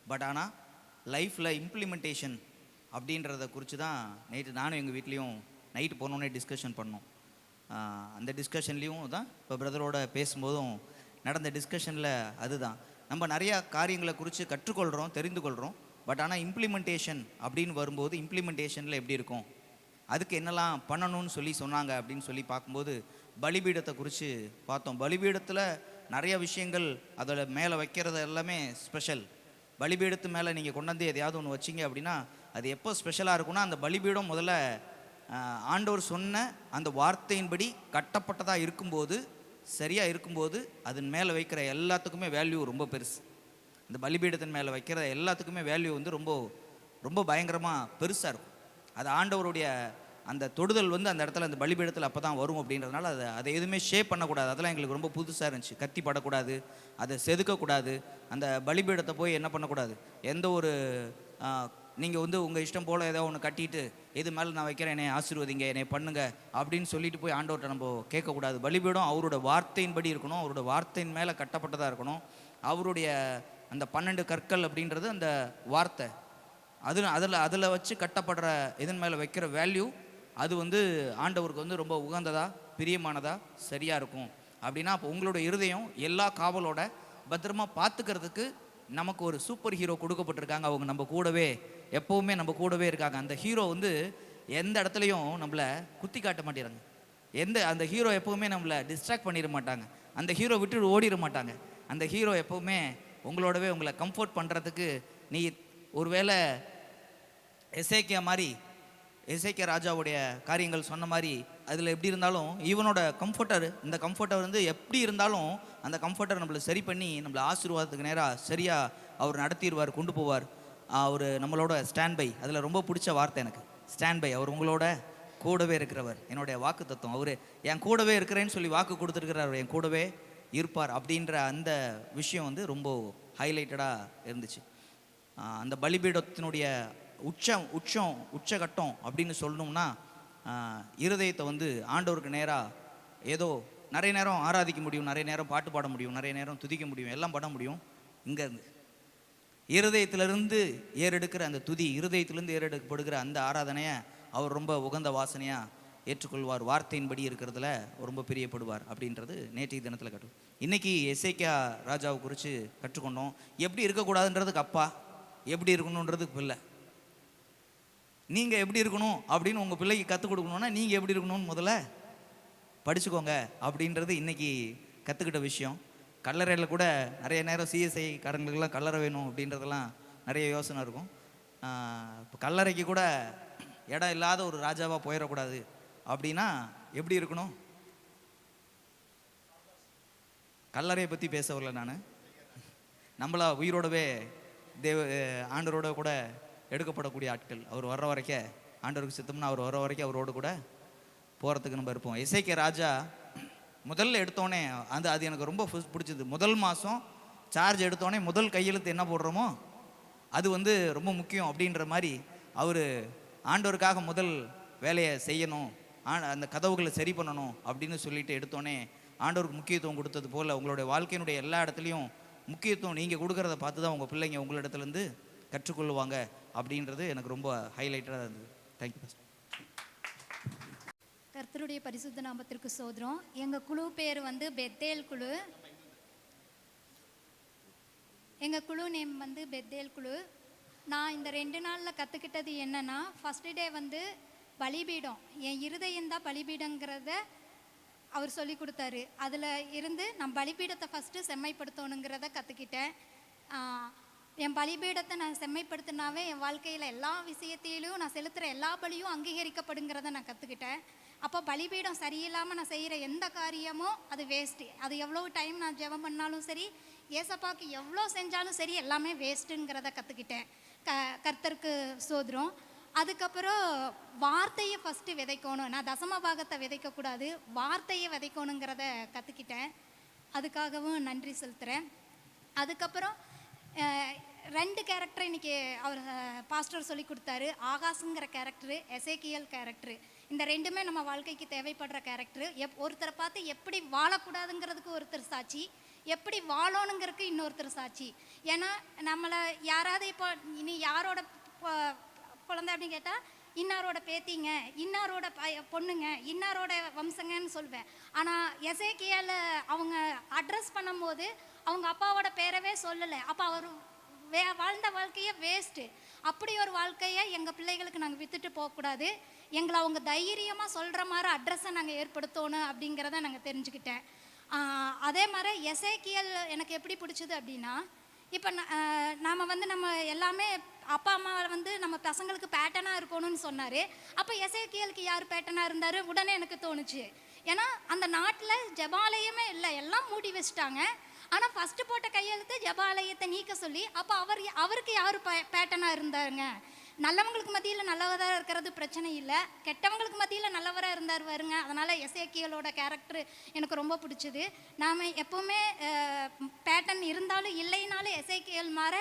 பட் ஆனால் லைஃப்பில் இம்ப்ளிமெண்டேஷன் அப்படின்றத குறித்து தான் நைட்டு நானும் எங்கள் வீட்லேயும் நைட்டு போனோன்னே டிஸ்கஷன் பண்ணோம். அந்த டிஸ்கஷன்லேயும் தான் இப்போ பிரதரோட பேசும்போதும் நடந்த டிஸ்கஷனில் அதுதான், நம்ம நிறையா காரியங்களை குறித்து கற்றுக்கொள்கிறோம், தெரிந்து கொள்கிறோம். பட் ஆனால் இம்ப்ளிமெண்டேஷன் அப்படின்னு வரும்போது இம்ப்ளிமெண்டேஷனில் எப்படி இருக்கும், அதுக்கு என்னெல்லாம் பண்ணணும்னு சொன்னாங்க அப்படின்னு சொல்லி பார்க்கும்போது பலிபீடத்தை குறித்து பார்த்தோம். பலிபீடத்தில் நிறைய விஷயங்கள் அதோட மேலே வைக்கிறது எல்லாமே ஸ்பெஷல். பலிபீடத்து மேலே நீங்கள் கொண்டாந்து எதையாவது ஒன்று வச்சிங்க அப்படின்னா அது எப்போ ஸ்பெஷலாக இருக்குன்னா, அந்த பலிபீடம் முதல்ல ஆண்டவர் சொன்ன அந்த வார்த்தையின்படி கட்டப்பட்டதாக இருக்கும்போது, சரியாக இருக்கும்போது, அதன் மேலே வைக்கிற எல்லாத்துக்குமே வேல்யூ ரொம்ப பெருசு. இந்த பலிபீடத்தின் மேலே வைக்கிற எல்லாத்துக்குமே வேல்யூ வந்து ரொம்ப ரொம்ப பயங்கரமாக பெருசாக இருக்கும். அது ஆண்டவருடைய அந்த தொடுதல் வந்து அந்த இடத்துல, அந்த பலிபீடத்தில் அப்போ தான் வரும். அப்படின்றதுனால அதை எதுவுமே ஷேப் பண்ணக்கூடாது. அதெல்லாம் எங்களுக்கு ரொம்ப புதுசாக இருந்துச்சு. கத்தி படக்கூடாது, அதை செதுக்கக்கூடாது, அந்த பலிபீடத்தை போய் என்ன பண்ணக்கூடாது, எந்த ஒரு நீங்கள் வந்து உங்கள் இஷ்டம் போல் ஏதோ ஒன்று கட்டிட்டு எது மேலே நான் வைக்கிறேன், என்னை ஆசீர்வதிங்க, என்னை பண்ணுங்க அப்படின்னு சொல்லிட்டு போய் ஆண்டவர்கிட்ட நம்ம கேட்கக்கூடாது. பலிபீடம் அவரோட வார்த்தையின்படி இருக்கணும், அவரோட வார்த்தையின் மேலே கட்டப்பட்டதாக இருக்கணும். அவருடைய அந்த 12 கற்கள் அப்படின்றது அந்த வார்த்தை, அதில் வச்சு கட்டப்படுற இதன் மேலே வைக்கிற வேல்யூ, அது வந்து ஆண்டவருக்கு வந்து ரொம்ப உகந்ததா, பிரியமானதா, சரியாக இருக்கும். அப்படின்னா அப்போ உங்களோட இருதயம் எல்லா காவலோட பத்திரமா பார்த்துக்கிறதுக்கு நமக்கு ஒரு சூப்பர் ஹீரோ கொடுக்கப்பட்டிருக்காங்க. அவங்க நம்ம கூடவே, எப்போவுமே நம்ம கூடவே இருக்காங்க. அந்த ஹீரோ வந்து எந்த இடத்துலையும் நம்மளை குத்தி காட்ட மாட்டேறாங்க. அந்த ஹீரோ எப்போவுமே நம்மளை டிஸ்ட்ராக்ட் பண்ணிட மாட்டாங்க. அந்த ஹீரோ விட்டு ஓடிட மாட்டாங்க. அந்த ஹீரோ எப்போவுமே உங்களோடவே உங்களை கம்ஃபர்ட் பண்ணுறதுக்கு, நீ ஒருவேளை எசேக்கியா ராஜாவுடைய காரியங்கள் சொன்ன மாதிரி அதில் எப்படி இருந்தாலும் இவனோட கம்ஃபர்டர், இந்த கம்ஃபர்டர் வந்து எப்படி இருந்தாலும் அந்த கம்ஃபர்டர் நம்மளை சரி பண்ணி நம்மளை ஆசீர்வாதத்துக்கு நேராக சரியாக அவர் நடத்திடுவார், கொண்டு போவார். அவர் நம்மளோட ஸ்டாண்ட் பை. அதில் ரொம்ப பிடிச்ச வார்த்தை எனக்கு ஸ்டாண்ட் பை. அவர் உங்களோட கூடவே இருக்கிறவர், என்னுடைய வாக்கு தத்துவம். அவர் என் கூடவே இருக்கிறேன்னு சொல்லி வாக்கு கொடுத்துருக்கிறார், என் கூடவே இருப்பார் அப்படின்ற அந்த விஷயம் வந்து ரொம்ப ஹைலைட்டடாக இருந்துச்சு. அந்த பலிபீடத்தினுடைய உச்சகட்டம் அப்படின்னு சொல்லணும்னா, இருதயத்தை வந்து ஆண்டவருக்கு நேராக ஏதோ நிறைய நேரம் ஆராதிக்க முடியும், நிறைய நேரம் பாட்டு பாட முடியும், நிறைய நேரம் துதிக்க முடியும், எல்லாம் பண்ண முடியும். இங்கேருந்து இருதயத்திலிருந்து ஏறெடுக்கிற அந்த துதி, இருதயத்திலிருந்து ஏறெடுக்கப்படுகிற அந்த ஆராதனையை அவர் ரொம்ப உகந்த வாசனையாக ஏற்றுக்கொள்வார். வார்த்தையின்படி இருக்கிறதுல ரொம்ப பிரியப்படுவார் அப்படின்றது நேற்றைய தினத்தில் கற்று. இன்றைக்கி எசேக்கியா ராஜாவை குறித்து கற்றுக்கொண்டோம். எப்படி இருக்கக்கூடாதுன்றதுக்கு அப்பா, எப்படி இருக்கணுன்றதுக்கு பிள்ளை. நீங்கள் எப்படி இருக்கணும் அப்படின்னு உங்கள் பிள்ளைக்கு கற்றுக் கொடுக்கணுன்னா நீங்கள் எப்படி இருக்கணும்னு முதல்ல படிச்சுக்கோங்க அப்படின்றது இன்றைக்கி கற்றுக்கிட்ட விஷயம். கல்லறையில் கூட நிறைய நேரம் சிஎஸ்ஐ காரங்களுக்கெல்லாம் கல்லறை வேணும் அப்படின்றதெல்லாம் நிறைய யோசனை இருக்கும். இப்போ கல்லறைக்கு கூட இடம் இல்லாத ஒரு ராஜாவாக போயிடக்கூடாது அப்படின்னா எப்படி இருக்கணும்? கல்லறையை பற்றி பேச வரல நான். நம்மளா உயிரோடவே ஆண்டவரோட கூட எடுக்கப்படக்கூடிய ஆட்கள். அவர் வர்ற வரைக்கும், ஆண்டவருக்கு சித்தம்னா அவர் வர்ற வரைக்கும் அவரோடு கூட போகிறதுக்கு நம்ம இருப்போம். எசேக்கியா ராஜா முதல்ல எடுத்தோடனே அது எனக்கு ரொம்ப பிடிச்சது. முதல் மாதம் சார்ஜ் எடுத்தோடனே முதல் கையெழுத்து என்ன போடுறோமோ அது வந்து ரொம்ப முக்கியம் அப்படின்ற மாதிரி அவர் ஆண்டவருக்காக முதல் வேலையை செய்யணும், அந்த கதவுகளை சரி பண்ணணும் அப்படின்னு சொல்லிட்டு எடுத்தோடனே ஆண்டவருக்கு முக்கியத்துவம் கொடுத்தது போல் உங்களுடைய வாழ்க்கையினுடைய எல்லா இடத்துலையும் முக்கியத்துவம் நீங்கள் கொடுக்குறத பார்த்து தான் உங்கள் பிள்ளைங்க உங்களிடத்துலேருந்து கற்றுக்கொள்ளுவாங்க அப்படின்றது எனக்கு ரொம்ப ஹைலைட்டடாக இருந்தது. Thank you pastor. கர்த்தருடைய பரிசுத்த நாமத்திற்கு சோதரம். எங்கள் குழு பேர் வந்து பெத்தேல் குழு. எங்கள் குழு நேம் வந்து பெத்தேல் குழு. நான் இந்த 2 நாளில் கற்றுக்கிட்டது என்னென்னா, ஃபஸ்ட்டு டே வந்து பலிபீடம், என் இருதயம்தான் பலிபீடங்கிறத அவர் சொல்லி கொடுத்தாரு. அதில் இருந்து நான் பலிபீடத்தை ஃபஸ்ட்டு செம்மைப்படுத்தணுங்கிறத கற்றுக்கிட்டேன். என் பலிபீடத்தை நான் செம்மைப்படுத்தினாவே என் வாழ்க்கையில் எல்லா விஷயத்திலையும் நான் செலுத்துகிற எல்லா பலியும் அங்கீகரிக்கப்படுங்கிறத நான் கற்றுக்கிட்டேன். அப்போ பலிபீடம் சரியில்லாமல் நான் செய்கிற எந்த காரியமும் அது வேஸ்ட்டு. அது எவ்வளோ டைம் நான் ஜெபம் பண்ணாலும் சரி, ஏசப்பாவுக்கு எவ்வளோ செஞ்சாலும் சரி, எல்லாமே வேஸ்ட்டுங்கிறத கற்றுக்கிட்டேன். கர்த்தருக்கு சோதரம். அதுக்கப்புறம் வார்த்தையை ஃபஸ்ட்டு விதைக்கணும். நான் தசம பாகத்தை விதைக்கக்கூடாது, வார்த்தையை விதைக்கணுங்கிறத கற்றுக்கிட்டேன். அதுக்காகவும் நன்றி செலுத்துகிறேன். அதுக்கப்புறம் 2 கேரக்டர் இன்றைக்கி அவர் பாஸ்டர் சொல்லி கொடுத்தாரு. ஆகாசுங்கிற கேரக்டரு, எசேக்கியல் கேரக்டரு. இந்த 2மே நம்ம வாழ்க்கைக்கு தேவைப்படுற கேரக்டரு. ஒருத்தரை பார்த்து எப்படி வாழக்கூடாதுங்கிறதுக்கு ஒருத்தர் சாட்சி, எப்படி வாழணுங்கிறதுக்கு இன்னொருத்தர் சாட்சி. ஏன்னா நம்மளை யாராவது இப்போ இனி யாரோட குழந்தை அப்படின்னு கேட்டால் இன்னாரோட பேத்திங்க, இன்னாரோட பொண்ணுங்க, இன்னாரோட வம்சங்கன்னு சொல்வேன். ஆனால் எசேக்கியால அவங்க அட்ரஸ் பண்ணும்போது அவங்க அப்பாவோட பேரவே சொல்லலை. அப்போ அவர் வாழ்ந்த வாழ்க்கையே வேஸ்ட்டு. அப்படி ஒரு வாழ்க்கையை எங்கள் பிள்ளைகளுக்கு நாங்கள் விற்றுட்டு போகக்கூடாது. எங்களை அவங்க தைரியமாக சொல்கிற மாதிரி அட்ரஸை நாங்கள் ஏற்படுத்தணும் அப்படிங்கிறத நாங்கள் தெரிஞ்சுக்கிட்டேன். அதே மாதிரி எசேக்கியல் எனக்கு எப்படி பிடிச்சது அப்படின்னா, இப்போ நாம் வந்து நம்ம எல்லாமே அப்பா அம்மா வந்து நம்ம பசங்களுக்கு பேட்டர்னாக இருக்கணும்னு சொன்னார். அப்போ எசேக்கியலுக்கு யார் பேட்டர்னாக இருந்தார் உடனே எனக்கு தோணுச்சு. ஏன்னா அந்த நாட்டில் ஜெபாலயமே இல்லை, எல்லாம் மூடி வச்சுட்டாங்க. ஆனால் ஃபஸ்ட்டு போட்ட கையெழுத்து ஜெபாலயத்தை நீக்க சொல்லி, அப்போ அவருக்கு யார் பேட்டர்னாக இருந்தாருங்க? நல்லவங்களுக்கு மத்தியில் நல்லவராக இருக்கிறது பிரச்சனை இல்லை, கெட்டவங்களுக்கு மத்தியில் நல்லவராக இருந்தார் வருங்க. அதனால் எசேக்கியலோட கேரக்டர் எனக்கு ரொம்ப பிடிச்சது. நாம் எப்போவுமே பேட்டர்ன் இருந்தாலும் இல்லைனாலும் எசேக்கியல் மாற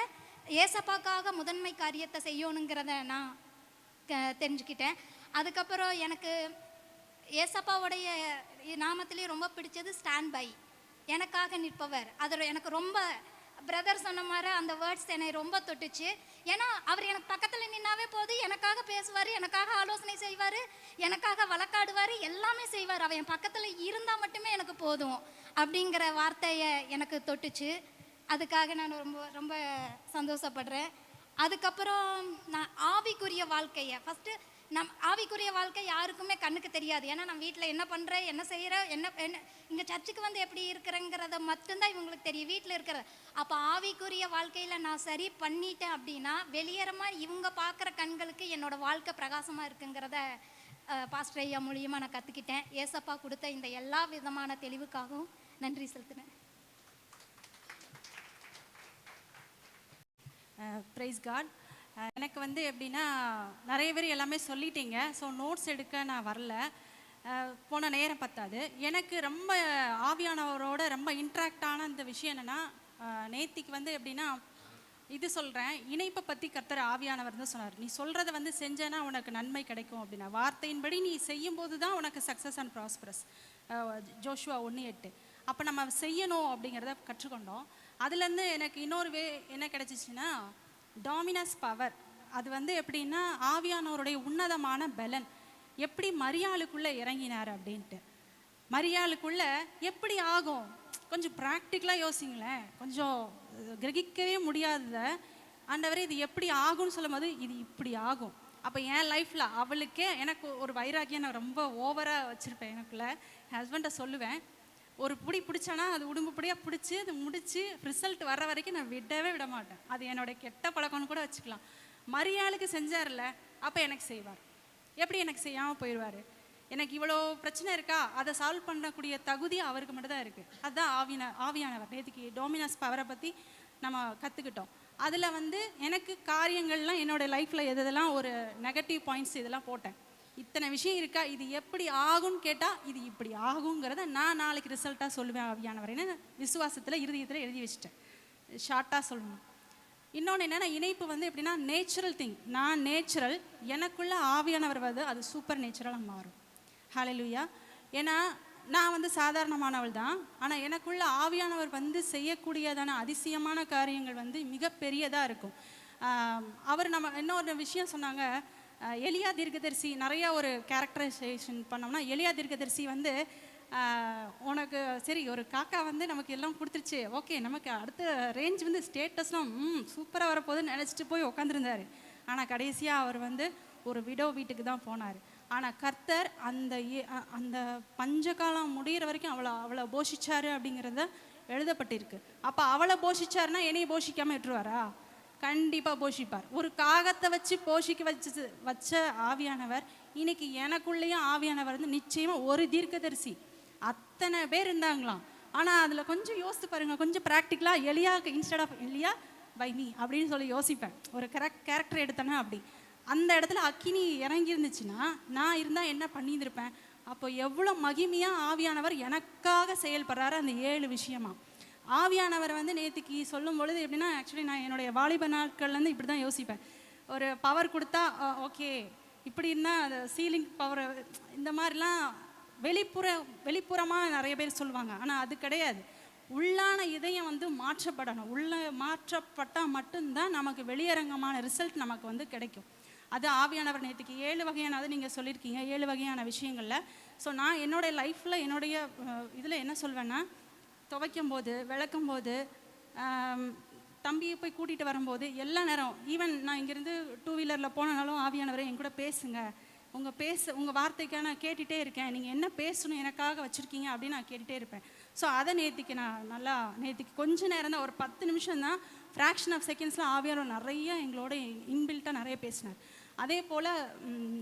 ஏசப்பாக்காக முதன்மை காரியத்தை செய்யணுங்கிறத நான் தெரிஞ்சுக்கிட்டேன். அதுக்கப்புறம் எனக்கு ஏசப்பாவுடைய நாமத்திலேயே ரொம்ப பிடிச்சது ஸ்டாண்ட் பை, எனக்காக நிற்பவர். அதில் எனக்கு ரொம்ப பிரதர் சொன்ன மாதிரி அந்த வேர்ட்ஸ் என்னை ரொம்ப தொட்டுச்சு. ஏன்னா அவர் எனக்கு பக்கத்தில் நின்னாவே போது, எனக்காக பேசுவார், எனக்காக ஆலோசனை செய்வார், எனக்காக வழக்காடுவார், எல்லாமே செய்வார். அவர் என் பக்கத்தில் இருந்தால் மட்டுமே எனக்கு போதும் அப்படிங்கிற வார்த்தையை எனக்கு தொட்டுச்சு. அதுக்காக நான் ரொம்ப ரொம்ப சந்தோஷப்படுறேன். அதுக்கப்புறம் நான் ஆவிக்குரிய வாழ்க்கையை ஃபஸ்ட்டு ஆவிக்குரிய வாழ்க்கை யாருக்குமே கண்ணுக்கு தெரியாது. ஏன்னா நான் வீட்டில் என்ன பண்ணுறேன், என்ன செய்கிறேன், என்ன இங்கே சர்ச்சுக்கு வந்து எப்படி இருக்கிறேங்கிறத மட்டும்தான் இவங்களுக்கு தெரியும், வீட்டில் இருக்கிற. அப்போ ஆவிக்குரிய வாழ்க்கையில் நான் சரி பண்ணிட்டேன் அப்படின்னா வெளியேறமாக இவங்க பார்க்குற கண்களுக்கு என்னோடய வாழ்க்கை பிரகாசமாக இருக்குங்கிறத பாஸ்டர் ஐயா மூலியமாக நான் கற்றுக்கிட்டேன். ஏசப்பா கொடுத்த இந்த எல்லா விதமான தெளிவுக்காகவும் நன்றி செலுத்துகிறேன். Praise God. எனக்கு வந்து எப்படின்னா, நிறைய பேர் எல்லாமே சொல்லிட்டீங்க. ஸோ நோட்ஸ் எடுக்க நான் வரல, போன நேரம் பத்தாது. எனக்கு ரொம்ப ஆவியானவரோட ரொம்ப இன்ட்ராக்டான இந்த விஷயம் என்னென்னா, நேத்திக்கு வந்து எப்படின்னா இது சொல்கிறேன், இணைப்பை பற்றி கர்த்தர் ஆவியானவர் தான் சொன்னார். நீ சொல்கிறத வந்து செஞ்சேன்னா உனக்கு நன்மை கிடைக்கும் அப்படின்னா, வார்த்தையின்படி நீ செய்யும்போது தான் உனக்கு சக்ஸஸ் அண்ட் ப்ராஸ்பரஸ். ஜோஷுவா 1:8. அப்போ நம்ம செய்யணும் அப்படிங்கிறத கற்றுக்கொண்டோம். அதுலேருந்து எனக்கு இன்னொரு என்ன கிடச்சிச்சின்னா, டாமினஸ் பவர். அது வந்து எப்படின்னா ஆவியானவருடைய உன்னதமான பலன். எப்படி மரியாளுக்குள்ளே இறங்கினார் அப்படின்ட்டு, மரியாளுக்குள்ளே எப்படி ஆகும், கொஞ்சம் ப்ராக்டிக்கலாக யோசிங்களேன். கொஞ்சம் கிரகிக்கவே முடியாதத ஆண்டவரே இது எப்படி ஆகும்னு சொல்லும் போது இது இப்படி ஆகும். அப்போ என் லைஃப்பில் அவளுக்கே எனக்கு ஒரு வைராக்கியம் நான் ரொம்ப ஓவராக வச்சுருப்பேன். எனக்குள்ளே என் ஹஸ்பண்டை சொல்லுவேன், ஒரு பிடி பிடிச்சானா அது உடம்பு பிடியாக பிடிச்சி அது முடித்து ரிசல்ட் வர்ற வரைக்கும் நான் விடவே விட மாட்டேன். அது என்னோட கெட்ட பழக்கம்னு கூட வச்சுக்கலாம். மரியாளுக்கு செஞ்சார்ல, அப்போ எனக்கு செய்வார். எப்படி எனக்கு செய்யாமல் போயிடுவார்? எனக்கு இவ்வளோ பிரச்சனை இருக்கா, அதை சால்வ் பண்ணக்கூடிய தகுதி அவருக்கு மட்டும் தான் இருக்குது. அதுதான் ஆவியானவர். நேற்றுக்கு டோமினஸ் பவரை பற்றி நம்ம கற்றுக்கிட்டோம். அதில் வந்து எனக்கு காரியங்கள்லாம் என்னோடய லைஃப்பில் எதெல்லாம் ஒரு நெகட்டிவ் பாயிண்ட்ஸ் இதெல்லாம் போட்டேன். இத்தனை விஷயம் இருக்கா, இது எப்படி ஆகும்னு கேட்டால் இது இப்படி ஆகுங்கிறத நான் நாளைக்கு ரிசல்ட்டாக சொல்லுவேன் ஆவியானவர். ஏன்னா விசுவாசத்தில் இருதயத்தில் எழுதி வச்சுட்டேன். ஷார்ட்டாக சொல்லணும். இன்னொன்று என்னென்னா, இணைப்பு வந்து எப்படின்னா நேச்சுரல் திங். நான் நேச்சுரல், எனக்குள்ளே ஆவியானவர் வந்து அது சூப்பர் நேச்சுரலாக மாறும். ஹல்லேலூயா. ஏன்னா நான் வந்து சாதாரணமானவள் தான், ஆனால் எனக்குள்ள ஆவியானவர் வந்து செய்யக்கூடியதான அதிசயமான காரியங்கள் வந்து மிகப்பெரியதாக இருக்கும். அவர் நம்ம இன்னொரு விஷயம் சொன்னாங்க, எலியா தீர்க்கதரிசி நிறையா ஒரு கேரக்டரைசேஷன் பண்ணோம்னா, எலியா தீர்க்கதரிசி வந்து உனக்கு சரி ஒரு காக்கா வந்து நமக்கு எல்லாம் கொடுத்துருச்சு, ஓகே நமக்கு அடுத்த ரேஞ்ச் வந்து ஸ்டேட்டஸ்லாம் சூப்பராக வரப்போகுதுன்னு நினச்சிட்டு போய் உட்காந்துருந்தார். ஆனால் கடைசியாக அவர் வந்து ஒரு விடோ வீட்டுக்கு தான் போனார். ஆனால் கர்த்தர் அந்த பஞ்சகாலம் முடிகிற வரைக்கும் அவளை போஷிச்சாரு அப்படிங்கிறத எழுதப்பட்டிருக்கு. அப்போ அவளை போஷிச்சாருன்னா என்னையை போஷிக்காமல் விட்டுருவாரா? கண்டிப்பாக போஷிப்பார். ஒரு காகத்தை வச்சு போஷிக்க வச்ச ஆவியானவர் இன்னைக்கு எனக்குள்ளேயும் ஆவியானவர் வந்து நிச்சயமாக ஒரு தீர்க்கதரிசி அத்தனை பேர் இருந்தாங்களாம். ஆனால் அதில் கொஞ்சம் யோசித்து பாருங்க, கொஞ்சம் ப்ராக்டிக்கலாக எலியாவுக்கு இன்ஸ்டெட் ஆஃப் எலியா பை மீ அப்படின்னு சொல்லி யோசிப்பேன். ஒரு கேரக்டர் எடுத்தேன்னா அப்படி அந்த இடத்துல அக்கினி இறங்கி இருந்துச்சுன்னா நான் இருந்தால் என்ன பண்ணியிருந்திருப்பேன்? அப்போ எவ்வளோ மகிமையாக ஆவியானவர் எனக்காக செயல்படுறாரு அந்த 7 விஷயமா. ஆவியானவர் வந்து நேற்றுக்கு சொல்லும் பொழுது எப்படின்னா, ஆக்சுவலி நான் என்னுடைய வாலிப நாட்கள்லேருந்து இப்படி தான் யோசிப்பேன். ஒரு பவர் கொடுத்தா ஓகே இப்படி இருந்தால் அது சீலிங் பவர் இந்த மாதிரிலாம் வெளிப்புறமாக நிறைய பேர் சொல்லுவாங்க. ஆனால் அது கிடையாது. உள்ளான இதயம் வந்து மாற்றப்படணும். உள்ள மாற்றப்பட்டால் மட்டும்தான் நமக்கு வெளியரங்கமான ரிசல்ட் நமக்கு வந்து கிடைக்கும். அது ஆவியானவர் நேற்றுக்கு 7 வகையான நீங்கள் சொல்லியிருக்கீங்க 7 வகையான விஷயங்களில். ஸோ நான் என்னுடைய லைஃப்பில் என்னுடைய இதில் என்ன சொல்வேன்னா, துவைக்கும் போது விளக்கும் போது தம்பியை போய் கூட்டிகிட்டு வரும்போது எல்லா நேரம், ஈவன் நான் இங்கேருந்து 2 வீலரில் போனாலும் ஆவியானவரை என் கூட பேசுங்க, உங்கள் வார்த்தைக்காக நான் கேட்டுகிட்டே இருக்கேன், நீங்கள் என்ன பேசணும் எனக்காக வச்சுருக்கீங்க அப்படின்னு நான் கேட்டுகிட்டே இருப்பேன். ஸோ அதை நேற்றுக்கு நேற்றுக்கு கொஞ்சம் நேரம் தான், ஒரு 10 நிமிஷம் தான், ஃப்ராக்ஷன் ஆஃப் செகண்ட்ஸில் ஆவியானவர் நிறைய எங்களோட இன்பில்ட்டாக நிறைய பேசினார். அதே போல்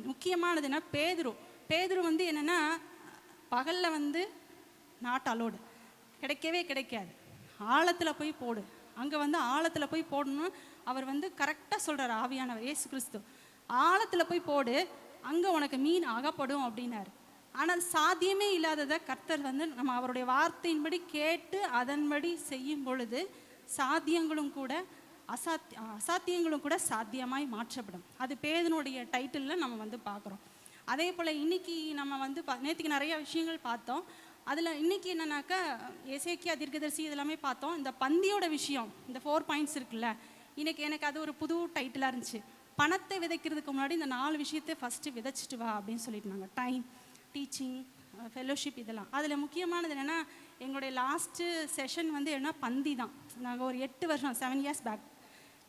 முக்கியமானதுன்னா பேதுரு வந்து என்னென்னா, பகலில் வந்து நாட் அலோடு, கிடைக்கவே கிடைக்காது, ஆழத்தில் போய் போடு, அங்கே வந்து ஆழத்தில் போய் போடணும். அவர் வந்து கரெக்டாக சொல்கிறார் ஆவியானவர் இயேசு கிறிஸ்து, ஆழத்தில் போய் போடு, அங்கே உனக்கு மீன் அகப்படும் அப்படின்னாரு. ஆனால் சாத்தியமே இல்லாததை கர்த்தர் வந்து நம்ம அவருடைய வார்த்தையின்படி கேட்டு அதன்படி செய்யும் பொழுது சாத்தியங்களும் கூட அசாத்தியங்களும் கூட சாத்தியமாய் மாற்றப்படும். அது பேதனுடைய டைட்டிலில் நம்ம வந்து பார்க்குறோம். அதே போல் இன்றைக்கி நம்ம வந்து நேற்றுக்கு நிறைய விஷயங்கள் பார்த்தோம். அதில் இன்றைக்கி என்னன்னாக்கா எசேக்கியா தீர்க்கதரிசி இதெல்லாமே பார்த்தோம். இந்த பந்தியோட விஷயம், இந்த 4 பாயிண்ட்ஸ் இருக்குல்ல, இன்றைக்கி எனக்கு அது ஒரு புது டைட்டிலாக இருந்துச்சு. பணத்தை விதைக்கிறதுக்கு முன்னாடி இந்த 4 விஷயத்தை ஃபஸ்ட்டு விதைச்சிட்டு வா அப்படின்னு சொல்லிட்டுனாங்க. டைம், டீச்சிங், ஃபெலோஷிப், இதெல்லாம். அதில் முக்கியமானது என்னென்னா, எங்களுடைய லாஸ்ட்டு செஷன் வந்து என்ன பந்தி தான். நாங்கள் ஒரு 8 வருஷம் 7 இயர்ஸ் பேக்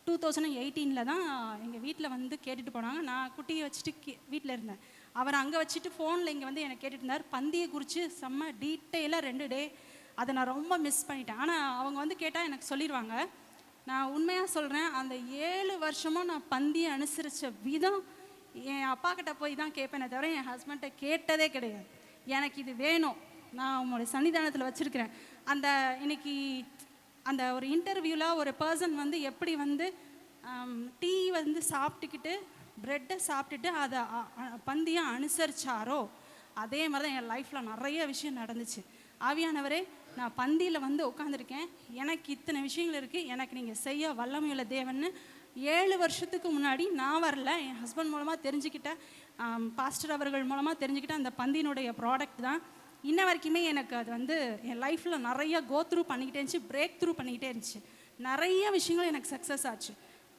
2018 தான் எங்கள் வீட்டில் வந்து கேட்டுட்டு போனாங்க. நான் குட்டியை வச்சுட்டு வீட்டில் இருந்தேன். அவர் அங்கே வச்சுட்டு ஃபோனில் இங்கே வந்து எனக்கு கேட்டுட்டு இருந்தார். பந்தியை குறித்து செம்ம டீட்டெயிலாக 2 டே அதை நான் ரொம்ப மிஸ் பண்ணிட்டேன். ஆனால் அவங்க வந்து கேட்டால் எனக்கு சொல்லிடுவாங்க. நான் உண்மையாக சொல்கிறேன், அந்த 7 வருஷமும் நான் பந்தியை அனுசரித்த விதம் என் அப்பா கிட்ட போய் தான் கேட்பேனே தவிர என் ஹஸ்பண்ட்டை கேட்டதே கிடையாது. எனக்கு இது வேணும், நான் உங்களுடைய சன்னிதானத்தில் வச்சுருக்கிறேன். அந்த இன்னைக்கு அந்த ஒரு இன்டர்வியூவில் ஒரு பர்சன் வந்து எப்படி வந்து டீ வந்து சாப்பிட்டுக்கிட்டு ப்ரெட்டை சாப்பிட்டுட்டு அதை பந்தியாக அனுசரித்தாரோ அதே மாதிரி தான் என் லைஃப்பில் நிறைய விஷயம் நடந்துச்சு. ஆவியானவரே, நான் பந்தியில் வந்து உட்காந்துருக்கேன், எனக்கு இத்தனை விஷயங்கள் இருக்குது, எனக்கு நீங்கள் செய்ய வல்லமையுள்ள தேவன்னு 7 வருஷத்துக்கு முன்னாடி நான் வரல, என் ஹஸ்பண்ட் மூலமாக தெரிஞ்சுக்கிட்டேன், பாஸ்டர் அவர்கள் மூலமாக தெரிஞ்சுக்கிட்டேன். அந்த பந்தியினுடைய ப்ராடக்ட் தான் இன்ன வரைக்குமே எனக்கு அது வந்து என் லைஃப்பில் நிறைய கோ த்ரூ பண்ணிக்கிட்டே இருந்துச்சு, பிரேக் த்ரூ பண்ணிக்கிட்டே இருந்துச்சு. நிறைய விஷயங்கள் எனக்கு சக்ஸஸ் ஆச்சு.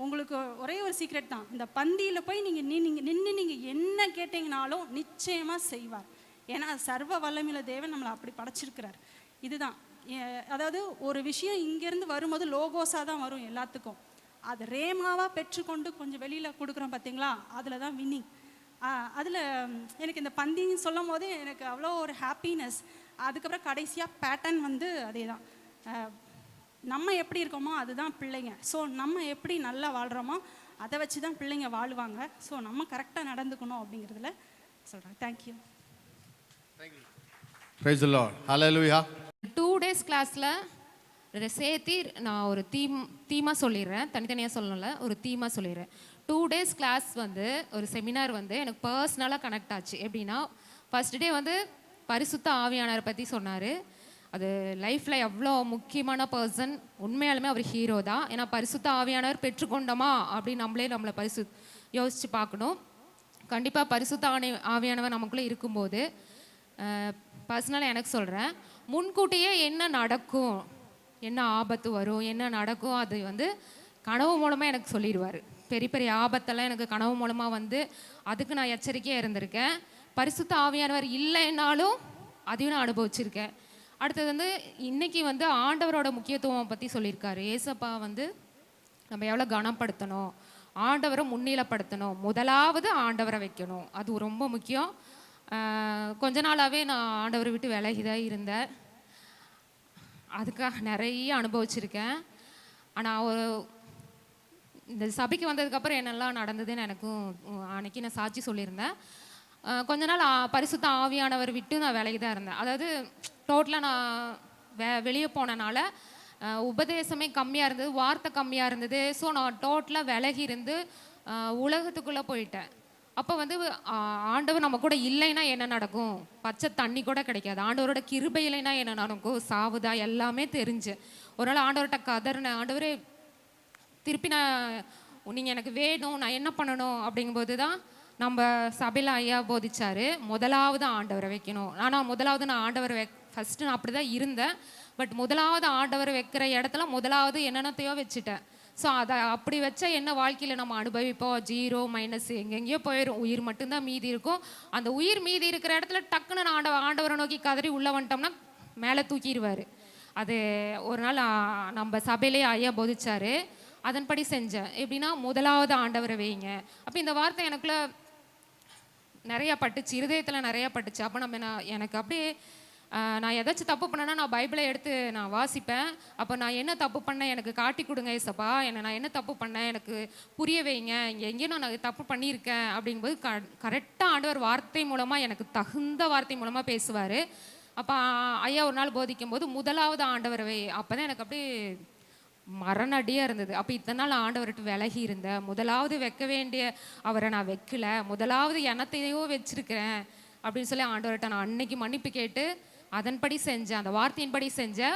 உங்களுக்கு ஒரே ஒரு சீக்ரெட் தான், இந்த பந்தியில் போய் நீங்கள் நின்று நீங்கள் என்ன கேட்டிங்கனாலும் நிச்சயமாக செய்வார். ஏன்னா சர்வ வல்லமையுள்ள தேவன் நம்மளை அப்படி படைச்சிருக்கிறார். இதுதான், அதாவது ஒரு விஷயம் இங்கேருந்து வரும்போது லோகோஸாக தான் வரும் எல்லாத்துக்கும். அது ரேமாவாக பெற்றுக்கொண்டு கொஞ்சம் வெளியில் கொடுக்குறோம் பார்த்தீங்களா, அதில் தான் வின்னிங். அதில் எனக்கு இந்த பந்தின்னு சொல்லும் போது எனக்கு அவ்வளோ ஒரு ஹாப்பினஸ். அதுக்கப்புறம் கடைசியாக பேட்டர்ன் வந்து அதே தான், நம்ம எப்படி இருக்கோமோ அதுதான் பிள்ளைங்க. ஸோ நம்ம எப்படி நல்லா வாழ்கிறோமோ அதை வச்சு தான் பிள்ளைங்க வாழ்வாங்க. ஸோ நம்ம கரெக்டாக நடந்துக்கணும் அப்படிங்கிறதுல சொல்கிறேன். Thank you. Price the Lord. Hallelujah. 2 days கிளாஸில் சேர்த்து நான் ஒரு தீமாக சொல்லிடுறேன், தனித்தனியாக சொல்லணும்ல, ஒரு தீமாக சொல்லிடுறேன். 2 days கிளாஸ் வந்து ஒரு செமினார் வந்து எனக்கு பர்சனலாக கனெக்ட் ஆச்சு. எப்படின்னா, ஃபர்ஸ்ட் டே வந்து பரிசுத்த ஆவியானவரை பற்றி சொன்னார். அது லைஃப்பில் எவ்வளோ முக்கியமான பர்சன், உண்மையாலுமே அவர் ஹீரோ தான். ஏன்னா பரிசுத்த ஆவியானவர் பெற்றுக்கொண்டோமா அப்படின்னு நம்மளை யோசித்து பார்க்கணும். கண்டிப்பாக பரிசுத்த ஆவியானவர் நமக்குள்ளே இருக்கும்போது பர்சனலாக எனக்கு சொல்கிறேன், முன்கூட்டியே என்ன நடக்கும், என்ன ஆபத்து வரும், என்ன நடக்கும், அது வந்து கனவு மூலமாக எனக்கு சொல்லிடுவார். பெரிய பெரிய ஆபத்தெல்லாம் எனக்கு கனவு மூலமாக வந்து அதுக்கு நான் எச்சரிக்கையாக இருந்திருக்கேன். பரிசுத்த ஆவியானவர் இல்லைன்னாலும் அதையும் நான் அனுபவிச்சிருக்கேன். அடுத்தது வந்து இன்றைக்கி வந்து ஆண்டவரோட முக்கியத்துவம் பற்றி சொல்லியிருக்காரு. ஏசப்பா வந்து நம்ம எவ்வளோ கனப்படுத்தணும், ஆண்டவரை முன்னிலைப்படுத்தணும், முதலாவது ஆண்டவரை வைக்கணும், அது ரொம்ப முக்கியம். கொஞ்ச நாளாகவே நான் ஆண்டவரை விட்டு விலகி தான் இருந்தேன். அதுக்காக நிறைய அனுபவிச்சிருக்கேன். ஆனால் ஒரு இந்த சபைக்கு வந்ததுக்கப்புறம் என்னெல்லாம் நடந்ததுன்னு எனக்கும் அன்றைக்கி நான் சாட்சி சொல்லியிருந்தேன். கொஞ்ச நாள் பரிசுத்த ஆவியானவர் விட்டு நான் விலகி தான் இருந்தேன். அதாவது டோட்டலாக நான் வெளியே போனனால உபதேசமே கம்மியாக இருந்தது, வார்த்தை கம்மியாக இருந்தது. ஸோ நான் டோட்டலாக விலகி இருந்து உலகத்துக்குள்ளே போயிட்டேன். அப்போ வந்து ஆண்டவர் நம்ம கூட இல்லைன்னா என்ன நடக்கும், பச்சை தண்ணி கூட கிடைக்காது. ஆண்டவரோட கிருபை இல்லைன்னா என்ன நடக்கும், சாவுதா, எல்லாமே தெரிஞ்சு ஒரு நாள் ஆண்டவர்கிட்ட கதறினேன், ஆண்டவரே திருப்பி நீங்கள் எனக்கு வேணும், நான் என்ன பண்ணணும் அப்படிங்கும்போது தான் நம்ம சபையில் ஐயா போதிச்சார், முதலாவது ஆண்டவரை வைக்கணும். ஆனால் முதலாவது நான் ஆண்டவரை ஃபஸ்ட்டு நான் அப்படி தான் இருந்தேன். பட் முதலாவது ஆண்டவரை வைக்கிற இடத்துல முதலாவது என்னென்னத்தையோ வச்சுட்டேன். ஸோ அதை அப்படி வச்சா என்ன வாழ்க்கையில் நம்ம அனுபவிப்போம், ஜீரோ மைனஸ் எங்கெங்கேயோ போயிடும், உயிர் மட்டும்தான் மீதி இருக்கும். அந்த உயிர் மீதி இருக்கிற இடத்துல டக்குன்னு நான் ஆண்டவரை நோக்கி கதறி உள்ளே வந்துட்டோம்னா மேலே தூக்கிடுவார். அது ஒரு நாள் நம்ம சபையிலே ஐயா போதிச்சார், அதன்படி செஞ்சேன். எப்படின்னா முதலாவது ஆண்டவரை வைங்க. அப்போ இந்த வார்த்தை எனக்குள்ள நிறையா பட்டுச்சு, இருதயத்தில் நிறையா பட்டுச்சு. அப்போ எனக்கு அப்படியே நான் ஏதாச்சும் தப்பு பண்ணேன்னா நான் பைபிளை எடுத்து நான் வாசிப்பேன். அப்போ நான் என்ன தப்பு பண்ணேன் எனக்கு காட்டி கொடுங்க ஏசப்பா, நான் என்ன தப்பு பண்ணேன் எனக்கு புரிய வைங்க, இங்கே எங்கேயும் நான் தப்பு பண்ணியிருக்கேன் அப்படிங்கும்போது கரெக்டாக ஆண்டவர் வார்த்தை மூலமாக எனக்கு தகுந்த வார்த்தை மூலமாக பேசுவார். அப்போ ஐயா ஒரு நாள் போதிக்கும் போது முதலாவது ஆண்டவரை வை. அப்போ தான் எனக்கு அப்படியே மரணடியாக இருந்தது. அப்போ இத்தனை நாள் ஆண்டவர்கிட்ட விலகி இருந்தேன், முதலாவது வைக்க வேண்டிய அவரை நான் வைக்கல, முதலாவது எனத்தையோ வச்சிருக்கிறேன் அப்படின்னு சொல்லி ஆண்டவர்கிட்ட நான் அன்னைக்கு மன்னிப்பு கேட்டு அதன்படி செஞ்சேன், அந்த வார்த்தையின்படி செஞ்சேன்.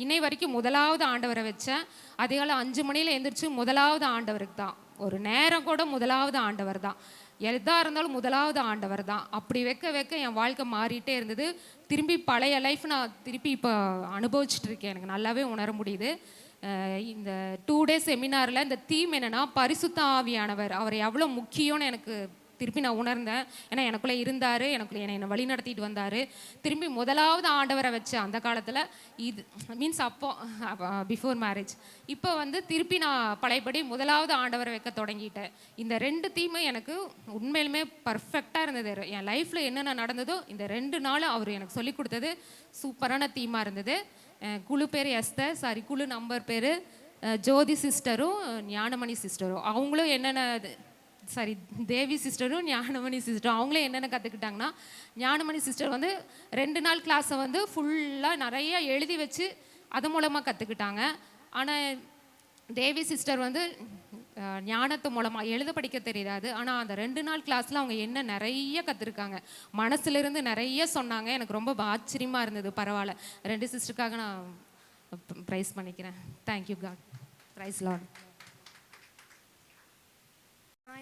இன்னை வரைக்கும் முதலாவது ஆண்டவரை வச்சேன். அதிகாலை 5 மணியில் எழுந்திரிச்சு முதலாவது ஆண்டவருக்கு தான், ஒரு நேரம் கூட முதலாவது ஆண்டவர் தான், எதாக இருந்தாலும் முதலாவது ஆண்டவர் தான். அப்படி வைக்க வைக்க என் வாழ்க்கை மாறிட்டே இருந்தது. திரும்பி பழைய லைஃப் நான் திருப்பி இப்போ அனுபவிச்சுட்டு இருக்கேன், எனக்கு நல்லாவே உணர முடியுது. இந்த 2 டேஸ் செமினாரில் இந்த தீம் என்னென்னா பரிசுத்த ஆவியானவர், அவர் எவ்வளோ முக்கியம்னு எனக்கு திருப்பி நான் உணர்ந்தேன். ஏன்னா எனக்குள்ளே இருந்தார், என்னை வழி நடத்திட்டு வந்தார். திரும்பி முதலாவது ஆண்டவரை வச்சு அந்த காலத்தில் இது மீன்ஸ் அப்போ பிஃபோர் மேரேஜ். இப்போ வந்து திருப்பி நான் பழையபடி முதலாவது ஆண்டவரை வைக்க தொடங்கிட்டேன். இந்த 2 தீமும் எனக்கு உண்மையிலுமே பர்ஃபெக்டாக இருந்தது. என் லைஃப்பில் என்னென்ன நடந்ததோ இந்த 2 நாள் அவர் எனக்கு சொல்லி கொடுத்தது சூப்பரான தீமாக இருந்தது. குழு பேர் எஸ்தர், குழு நம்பர் பேர் ஜோதி சிஸ்டரும் ஞானமணி சிஸ்டரும். அவங்களும் என்னென்ன தேவி சிஸ்டரும் ஞானமணி சிஸ்டரும் அவங்களே என்னென்ன கற்றுக்கிட்டாங்கன்னா, ஞானமணி சிஸ்டர் வந்து 2 நாள் கிளாஸை வந்து ஃபுல்லாக நிறைய எழுதி வச்சு அது மூலமாக கற்றுக்கிட்டாங்க. ஆனால் தேவி சிஸ்டர் வந்து ஞானத்து மூலமாக எழுத படிக்க தெரியாது. ஆனால் அந்த 2 நாள் கிளாஸில் அவங்க என்ன நிறைய கற்றுருக்காங்க, மனசுலேருந்து நிறைய சொன்னாங்க. எனக்கு ரொம்ப ஆச்சரியமாக இருந்தது. பரவாயில்ல, 2 சிஸ்டருக்காக நான் ப்ரைஸ் பண்ணிக்கிறேன். Thank you God, praise Lord.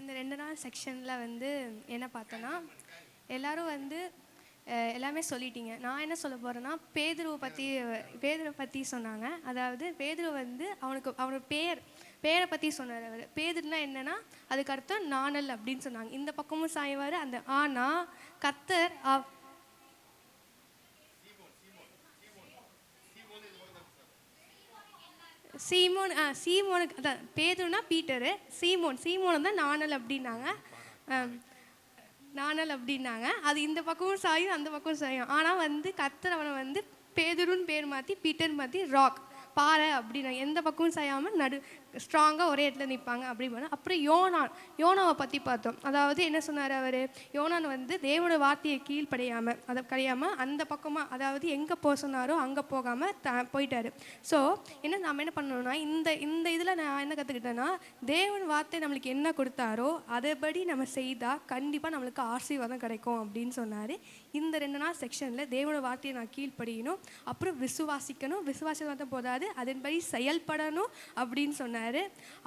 இந்த 2 நாள் செக்ஷனில் வந்து என்ன பார்த்தோன்னா, எல்லோரும் வந்து எல்லாமே சொல்லிட்டீங்க. நான் என்ன சொல்ல போகிறேன்னா, பேதுருவை பற்றி சொன்னாங்க. அதாவது பேதுரு வந்து அவனோட பேரை பற்றி சொன்னார். அவர் பேதுருனா என்னென்னா அதுக்கு அர்த்தம் நாணல் அப்படின்னு சொன்னாங்க. இந்த பக்கமும் சாய்வார் அந்த. ஆனால் கர்த்தர் சீமோனுக்கு அதான் பேதுருனா பீட்டரு, சீமோன் தான் நாணல் அப்படின்னாங்க. அது இந்த பக்கமும் சாயும் அந்த பக்கமும் சாயும். ஆனால் வந்து கர்த்தர் அவனை வந்து பேதுருன்னு பேர் மாற்றி பீட்டர் மாற்றி ராக் பாறை அப்படின்னாங்க. எந்த பக்கமும் சாயாமல் ஸ்ட்ராங்காக ஒரே இடத்துல நிற்பாங்க அப்படின்னு. அப்புறம் யோனாவை பற்றி பார்த்தோம். அதாவது என்ன சொன்னார் அவர், யோனான் வந்து தேவனோட வார்த்தையை கழியாமல் அந்த பக்கமாக, அதாவது எங்கே போக சொன்னாரோ அங்கே போகாமல் போயிட்டார். ஸோ நம்ம என்ன பண்ணணும்னா, இந்த இதில் நான் என்ன கற்றுக்கிட்டேன்னா, தேவன் வார்த்தை நம்மளுக்கு என்ன கொடுத்தாரோ அதைப்படி நம்ம செய்தால் கண்டிப்பாக நம்மளுக்கு ஆசீர்வாதம் கிடைக்கும் அப்படின்னு சொன்னார். இந்த 2 நாள் செக்ஷனில் தேவனோட வார்த்தையை நான் கீழ்ப்படியணும், அப்புறம் விசுவாசம் போதாது அதன்படி செயல்படணும் அப்படின்னு சொன்னார்.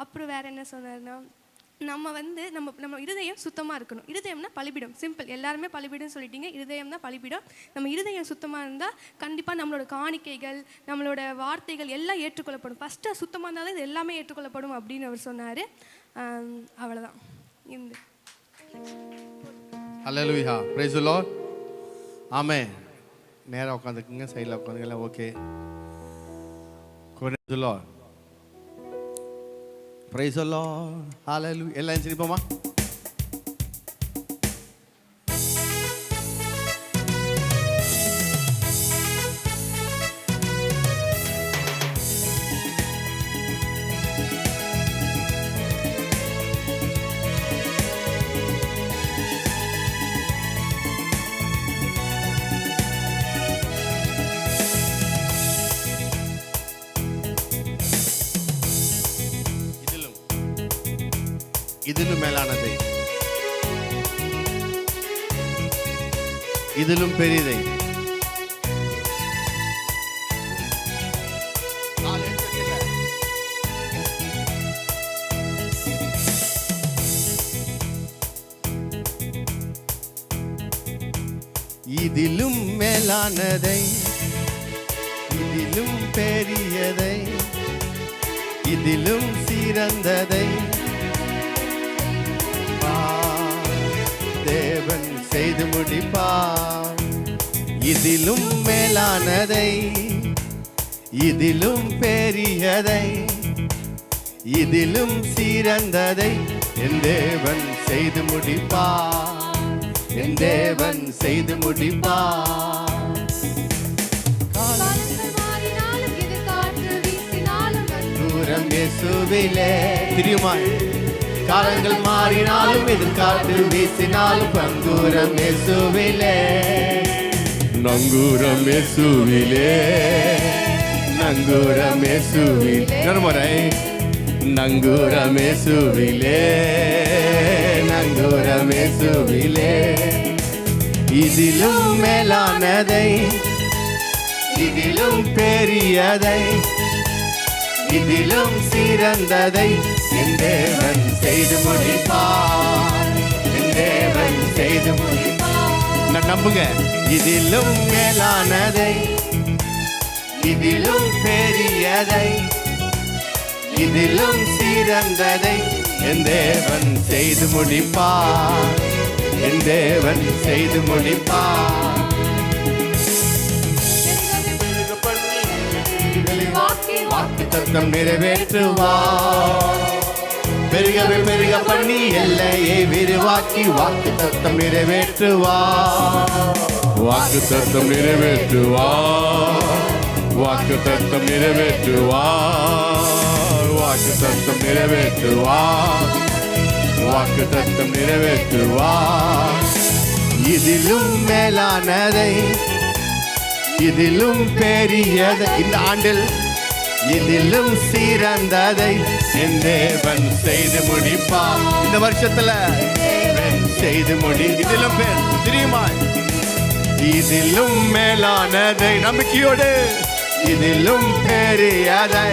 அப்புறம் வேறு என்ன சொன்னார்னா, நம்ம வந்து நம்ம இருதயம் சுத்தமாக இருக்கணும். இருதயம்னா பலிபீடம், சிம்பிள். எல்லாருமே பலிபீடம் சொல்லிட்டீங்க. இருதயம் தான் பலிபீடம். நம்ம இருதயம் சுத்தமாக இருந்தால் கண்டிப்பாக நம்மளோட காணிக்கைகள், நம்மளோட வார்த்தைகள் எல்லாம் ஏற்றுக்கொள்ளப்படும். ஃபஸ்ட்டு சுத்தமாக இருந்தால் தான் இது எல்லாமே ஏற்றுக்கொள்ளப்படும் அப்படின்னு அவர் சொன்னார். அவ்வளோதான். இந்த அல்லேலூயா, பிரைஸ் தி லார்ட். ஆமென். நேராக உட்காந்துக்குங்க, சைடில் உட்காந்துக்கல. Okay, praise the lord, praise the lord, hallelujah. எல்லாம் எந்திரிப்போமா? இதிலும் மேலானதை, இதிலும் பெரியதை, இதிலும் மேலானதை, இதிலும் பெரியதை, இதிலும் சிறந்ததை தேவன் செய்து முடிப்பார். இதிலும் மேலானதை, இதிலும் பெரியதை, இதிலும் சிறந்ததை என் தேவன் செய்து முடிப்பார். என் தேவன் செய்து முடிப்பார். தூரம் இயேசுவிலே தெரியுமா? காலங்கள் மாறினாலும் எதிர்காற்று வீசினாலும் பங்கூரம் இயேசுவிலே, நங்கூரம் இயேசுவிலே, நங்கூரம் இயேசுவிலே. முறை நங்கூரம் இயேசுவிலே, நங்கூரம் இயேசுவிலே. இதிலும் மேலானதை, இதிலும் பெரியதை, இதிலும் சிறந்ததை என் தேவன் செய்து முடிப்பார். என் தேவன் செய்து முடிப்பார். நான் நம்புங்க. இதிலும் மேலானதை, இதிலும் பெரியதை, இதிலும் சிறந்ததை என் தேவன் செய்து முடிப்பார். என் தேவன் செய்து முடிப்பார். வாக்கு தத்தம் நிறைவேற்றுவார். பெருகவே பெருக பண்ணி எல்லையை விரிவாக்கி வாக்கு தத்தம் நிறைவேற்றுவார். வாக்கு தத்தம் நிறைவேற்றுவார். வாக்கு தத்தம் நிறைவேற்றுவார். வாக்கு தத்தம் நிறைவேற்றுவார். வாக்கு தத்தம் நிறைவேற்றுவார். இதிலும் மேலானதை, இதிலும் பெரியதை இந்த ஆண்டில், இதிலும் சிறந்ததை என் தேவன் செய்து முடிப்பார். இந்த வருஷத்துல செய்து முடி. இதிலும் தெரியுமா? இதிலும் மேலானதை நம்பிக்கையோடு, இதிலும் பெரியதை,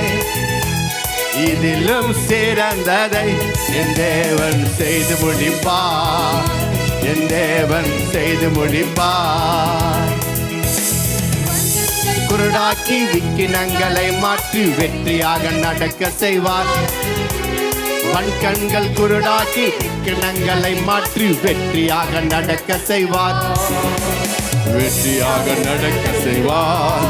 இதிலும் சிறந்ததை என் தேவன் செய்து முடிப்பார். என் தேவன் செய்து முடிப்பார். குருடாக்கி விக்கினங்களை மாற்றி வெற்றியாக நடக்க செய்வார். வன்கண்கள் குருடாக்கி விக்கினங்களை மாற்றி வெற்றியாக நடக்க செய்வார். வெற்றியாக நடக்க செய்வார்.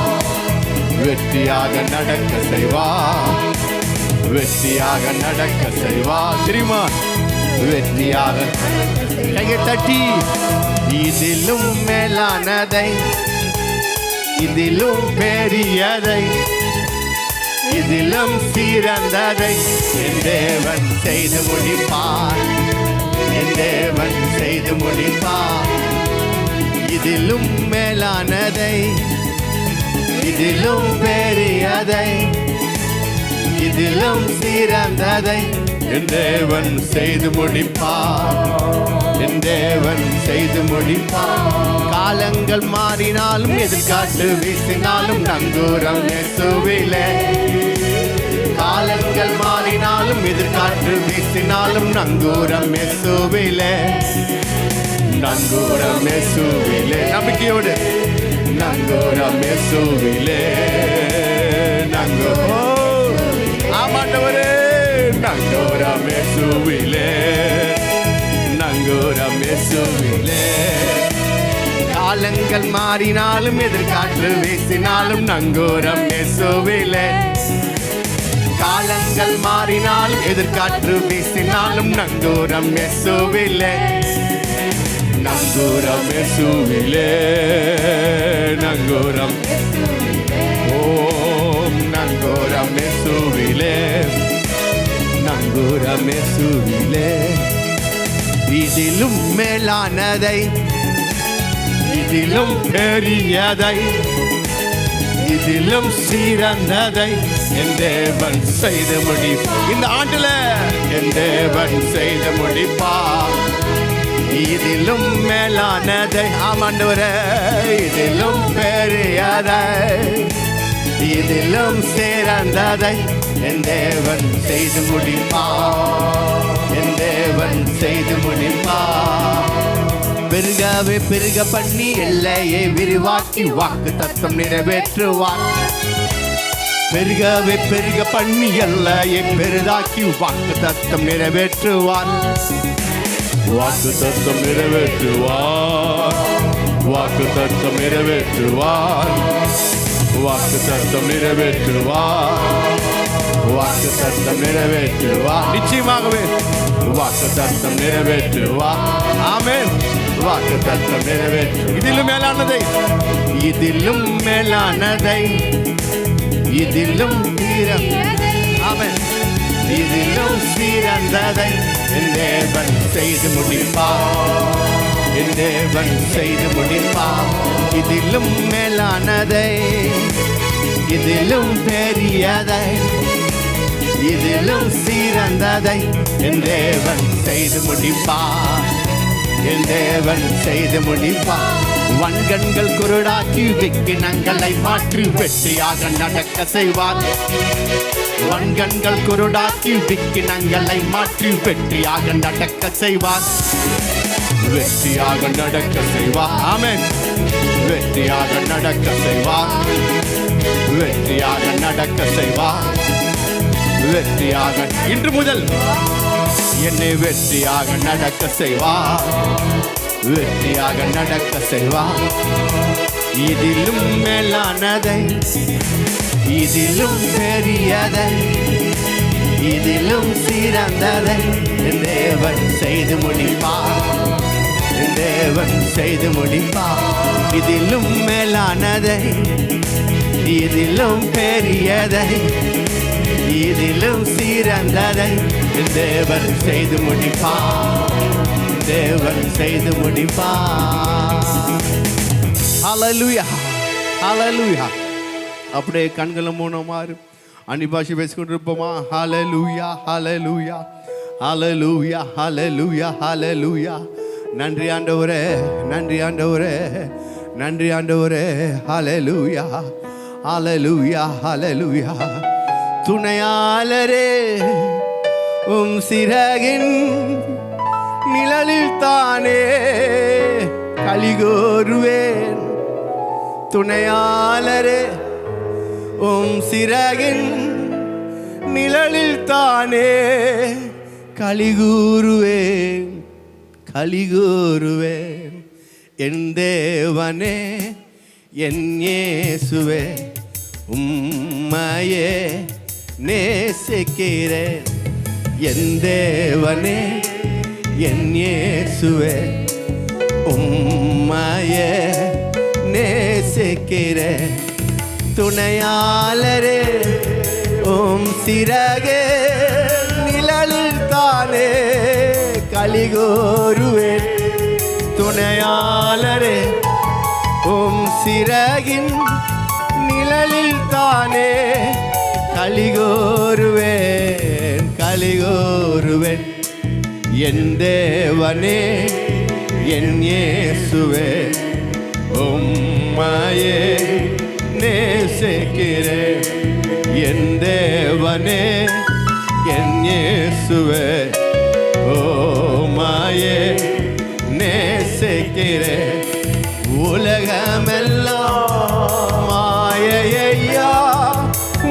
வெற்றியாக நடக்க செய்வார். வெற்றியாக நடக்க செய்வார். தெரியுமா? வெற்றியாக கையை தட்டி இதிலும் மேலானதை, இதிலும் பெரியதை, இதிலும் சிறந்ததை என் தேவன் செய்து முடிப்பார். என் தேவன் செய்து முடிப்பார். இதிலும் மேலானதை, இதிலும் பெரியதை, இதிலும் சிறந்ததை என் தேவன் செய்து முடிப்பார். என் தேவன் செய்து முடிப்பார். காலங்கள் மாறினாலும் எதிர்காற்று வீசினாலும் நங்கூரம் இயேசுவிலே. காலங்கள் மாறினாலும் எதிர்காற்று வீசினாலும் நங்கூரம் இயேசுவிலே, நங்கூரம் இயேசுவிலே. நம்பிக்கையோடு நங்கூரம் இயேசுவிலே, ஆமாண்டவரே, நங்கூரம் இயேசுவிலே, நங்கூரம் இயேசுவிலே. காலங்கள் மாறினாலும் எதிர்காற்று வீசினாலும் நங்கூரம் இயேசுவிலே, காலங்கள் மாறினாலும் எதிர்காற்று வீசினாலும் நங்கூரம் இயேசுவிலே, நங்கூரம் இயேசுவிலே, நங்கூரம் ஓம் நங்கூரம் இயேசுவிலே, நங்கூரம் இயேசுவிலே. இதிலும் மேலானதை, இதிலும் பெரியதை, இதிலும் சிறந்ததை என் தேவன் செய்து முடிப்பார். இந்த ஆண்டுல என் தேவன் செய்து முடிப்பார். இதிலும் மேலானதை, ஆமாண்டவரே, இதிலும் பெரியதை, இதிலும் சிறந்ததை என் தேவன் செய்து முடிப்பார், என் தேவன் செய்து முடிப்பார். பெருகவே பெருக பண்ணி எல்லையை விரிவாக்கி வாக்கு தத்தம் நிறைவேற்றுவார். பெருகவே பெருக பண்ணி எல்லையை பெரிதாக்கி வாக்கு தத்தம் நிறைவேற்றுவார். வாக்கு தத்தம் நிறைவேற்றுவார், வாக்கு தத்தம் நிறைவேற்றுவார், வாக்கு தத்தம் நிறைவேற்றுவார், வாக்கு தத்தம் நிறைவேற்றுவார். நிச்சயமாகவே வாக்கு தத்தம் நிறைவேற்றுவார். ஆமென். வாக்கு தத்தம் நிறைவேற்று. இதிலும் மேலானதை, இதிலும் மேலானதை, இதிலும் சிறந்ததை, ஆமென், இதிலும் சிறந்ததை என் தேவன் செய்து முடிப்பார், என் தேவன் செய்து முடிப்பார். இதிலும் மேலானதை, இதிலும் பெரியதை, இதிலும் சிறந்ததை என் தேவன் செய்து முடிப்பார், என் தேவன் செய்து முடிப்பார். வன்கண்கள் குருடாக்கி விக்கினங்களை மாற்றி வெற்றியாக நடக்க செய்வார். வன்கண்கள் குருடாக்கி விக்கினங்களை மாற்றி வெற்றியாக நடக்க செய்வார், வெற்றியாக நடக்க செய்வார். ஆமென். வெற்றியாக நடக்க செய்வார், வெற்றியாக நடக்க செய்வார், வெற்றியாக. இன்று முதல் என்னை வெற்றியாக நடக்க செய்வார், வெற்றியாக நடக்க செய்வார். இதிலும் மேலானதை, இதிலும் பெரியதை, இதிலும் சிறந்ததை என் தேவன் செய்து முடிப்பார், என் தேவன் செய்து முடிப்பார். இதிலும் மேலானதை, இதிலும் பெரியதை, இதிலும் சிறந்ததை என் தேவன் செய்து முடிப்பார், தேவன் செய்து முடிப்பார். ஹல்லேலூயா, ஹல்லேலூயா. அப்படியே கண்களை மூணமாறு அன்னிபாஷை பேசிக்கொண்டிருப்போமா? ஹல்லேலூயா, ஹல்லேலூயா, ஹல்லேலூயா, ஹல்லேலூயா, ஹல்லேலூயா. நன்றி ஆண்டவரே, நன்றி ஆண்டவரே, நன்றி ஆண்டவரே. ஹல்லேலூயா, ஹல்லேலூயா, ஹல்லேலூயா. துணையாளரே சிறகின் நிழலில் தானே கலிகோருவேன். துணையாளரே சிறகின் நிழலில் தானே கலிகூருவேன், கலிகூருவேன். என் தேவனே, என் இயேசுவே, உம்மையே நேசிக்கிறேன். என் தேவனே, என் இயேசுவே, உம்மையே நேசிக்கிறேன். துணையாளரே சிறகே நிழலில் தானே கலிகோருவேன். துணையாளரே சிறகின் நிழலில் தானே கலிகோருவேன், கலிகோருவேன். என் தேவனே, என் இயேசுவே, உம்மையே நேசிக்கிறேன். என் தேவனே, தேவனே என் இயேசுவே ஓமாயே நேசிக்கிறேன் உலகமெல்லாம் மாயையா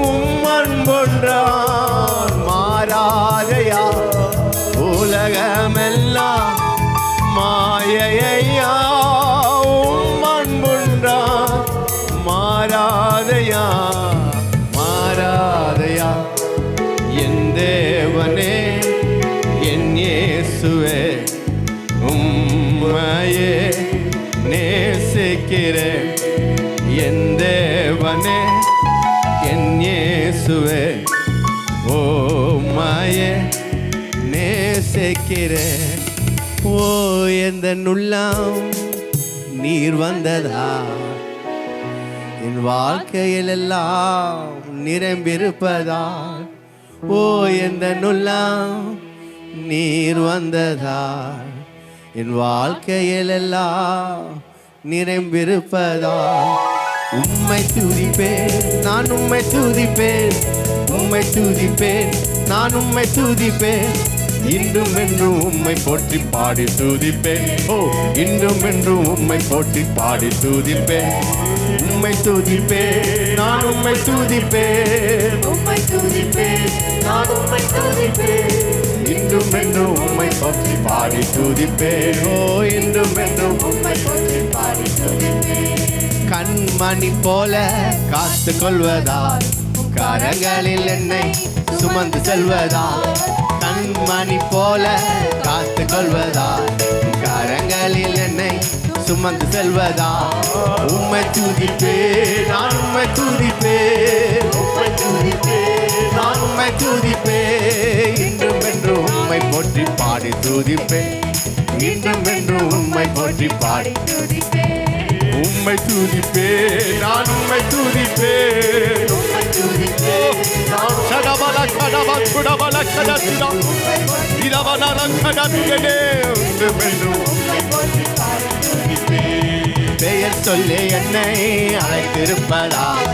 உம்மன்பொன்றான் மாறாதையா உலகமெல்லாம் மாயையா உம்மன்பொன்றான் மாறாதையா மாறாதையா என் தேவனே என் இயேசுவே உம்மையே நேசிக்கிறேன் என் தேவனே என் இயேசுவே உம்மையே நேசிக்கிறேன் ஓ எந்த உள்ளம் நீர் வந்ததா என் வாழ்க்கையில் எல்லாம் நிரம்பியிருப்பதா ஓ எந்த உள்ளம் நீர் வந்ததா என் வாழ்க்கையில் எல்லாம் நிரம்பியிருப்பதா உம்மை துதிப்பேன் நான் உம்மை துதிப்பேன் உம்மை துதிப்பேன் நான் உம்மை துதிப்பேன் இன்றும் என்றும் உம்மை போற்றி பாடி துதிப்பேன் ஓ இன்றும் என்றும் உம்மை போற்றி பாடி துதிப்பேன் உம்மை துதிப்பேன் நான் உம்மை துதிப்பேன் உம்மை துதிப்பேன் நான் உம்மை துதிப்பேன் இன்றும் என்றும் உம்மை போற்றி பாடி துதிப்பேன் ஓ இன்றும் என்றும் உம்மை போற்றி பாடி துதிப்பேன் கண்மணி போல காத்து கொள்வதால் கரங்களில் என்னை சுமந்து செல்வதால் கண்மணி போல காத்து கொள்வதால் கரங்களில் என்னை சுமந்து செல்வதா உம்மை துதிப்பேன் நான் உம்மை துதிப்பேன் உம்மை துதிப்பேன் நான் உம்மை துதிப்பேன் இன்றும் என்றும் உம்மை போற்றி பாடி துதிப்பேன் இன்றும் என்றும் உம்மை போற்றி பாடி உம்மை துதிப்பேன் நான் உம்மை துதிப்பேன் உம்மை துதிப்பேன் சடபல கடப குடபல கடத்தினா இரவனர கடத்தினே இன்றும் என்றும் உம்மை போற்றி பாடி துதிப்பேன் பெயர் சொல்லி என்னை அழைத்திருப்பதால்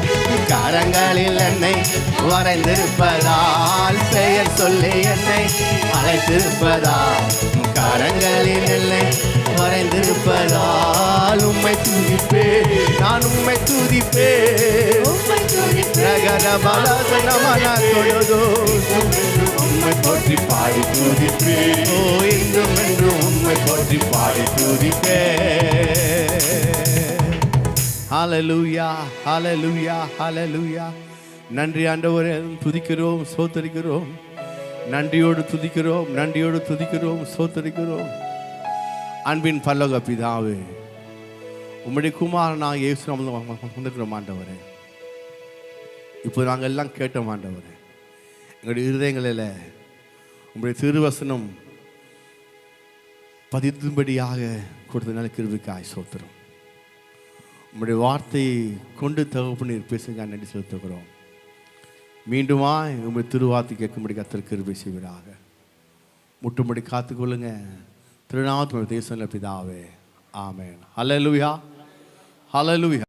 கரங்களில் என்னை வரைந்திருப்பதால் பெயர் சொல்லி என்னை அழைத்திருப்பதால் கரங்களில் என்னை வரைந்திருப்பதால் உம்மை துதிப்பேன் நான் உம்மை துதிப்பேன் உம்மை போற்றி பாடி துதிப்பேன் ஓ இன்றும் என்றும் உம்மை போற்றி பாடி துதிப்பேன் ஹல்லேலூயா ஹல்லேலூயா ஹல்லேலூயா நன்றி ஆண்டவரே துதிக்கிறோம் ஸ்தோத்திரிக்கிறோம் நன்றியோடு துதிக்கிறோம் நன்றியோடு துதிக்கிறோம் ஸ்தோத்திரிக்கிறோம் அன்பின் பரலோக பிதாவே உம்முடைய குமாரனாக இயேசு நாமத்தில் வந்திருக்கிறோம் ஆண்டவரே இப்போ நாங்கள் எல்லாம் கேட்டோம் ஆண்டவரே எங்களுடைய இருதயங்களில் உங்களுடைய திருவசனம் பதித்தும்படியாக கொடுத்தனால கிருபைக்காய் ஸ்தோத்திரம் உங்களுடைய வார்த்தையை கொண்டு தகப்பனி பேசுங்க நன்றி செலுத்துகிறோம் மீண்டுமா உங்களுடைய திருவார்த்தை கேட்கும்படி கர்த்தர் கிருபை செய்வீராக முட்டும்படி காத்துக்கொள்ளுங்க திருநாமத்துடைய தேசம் பிதாவே ஆமென் ஹல்லேலூயா ஹல்லேலூயா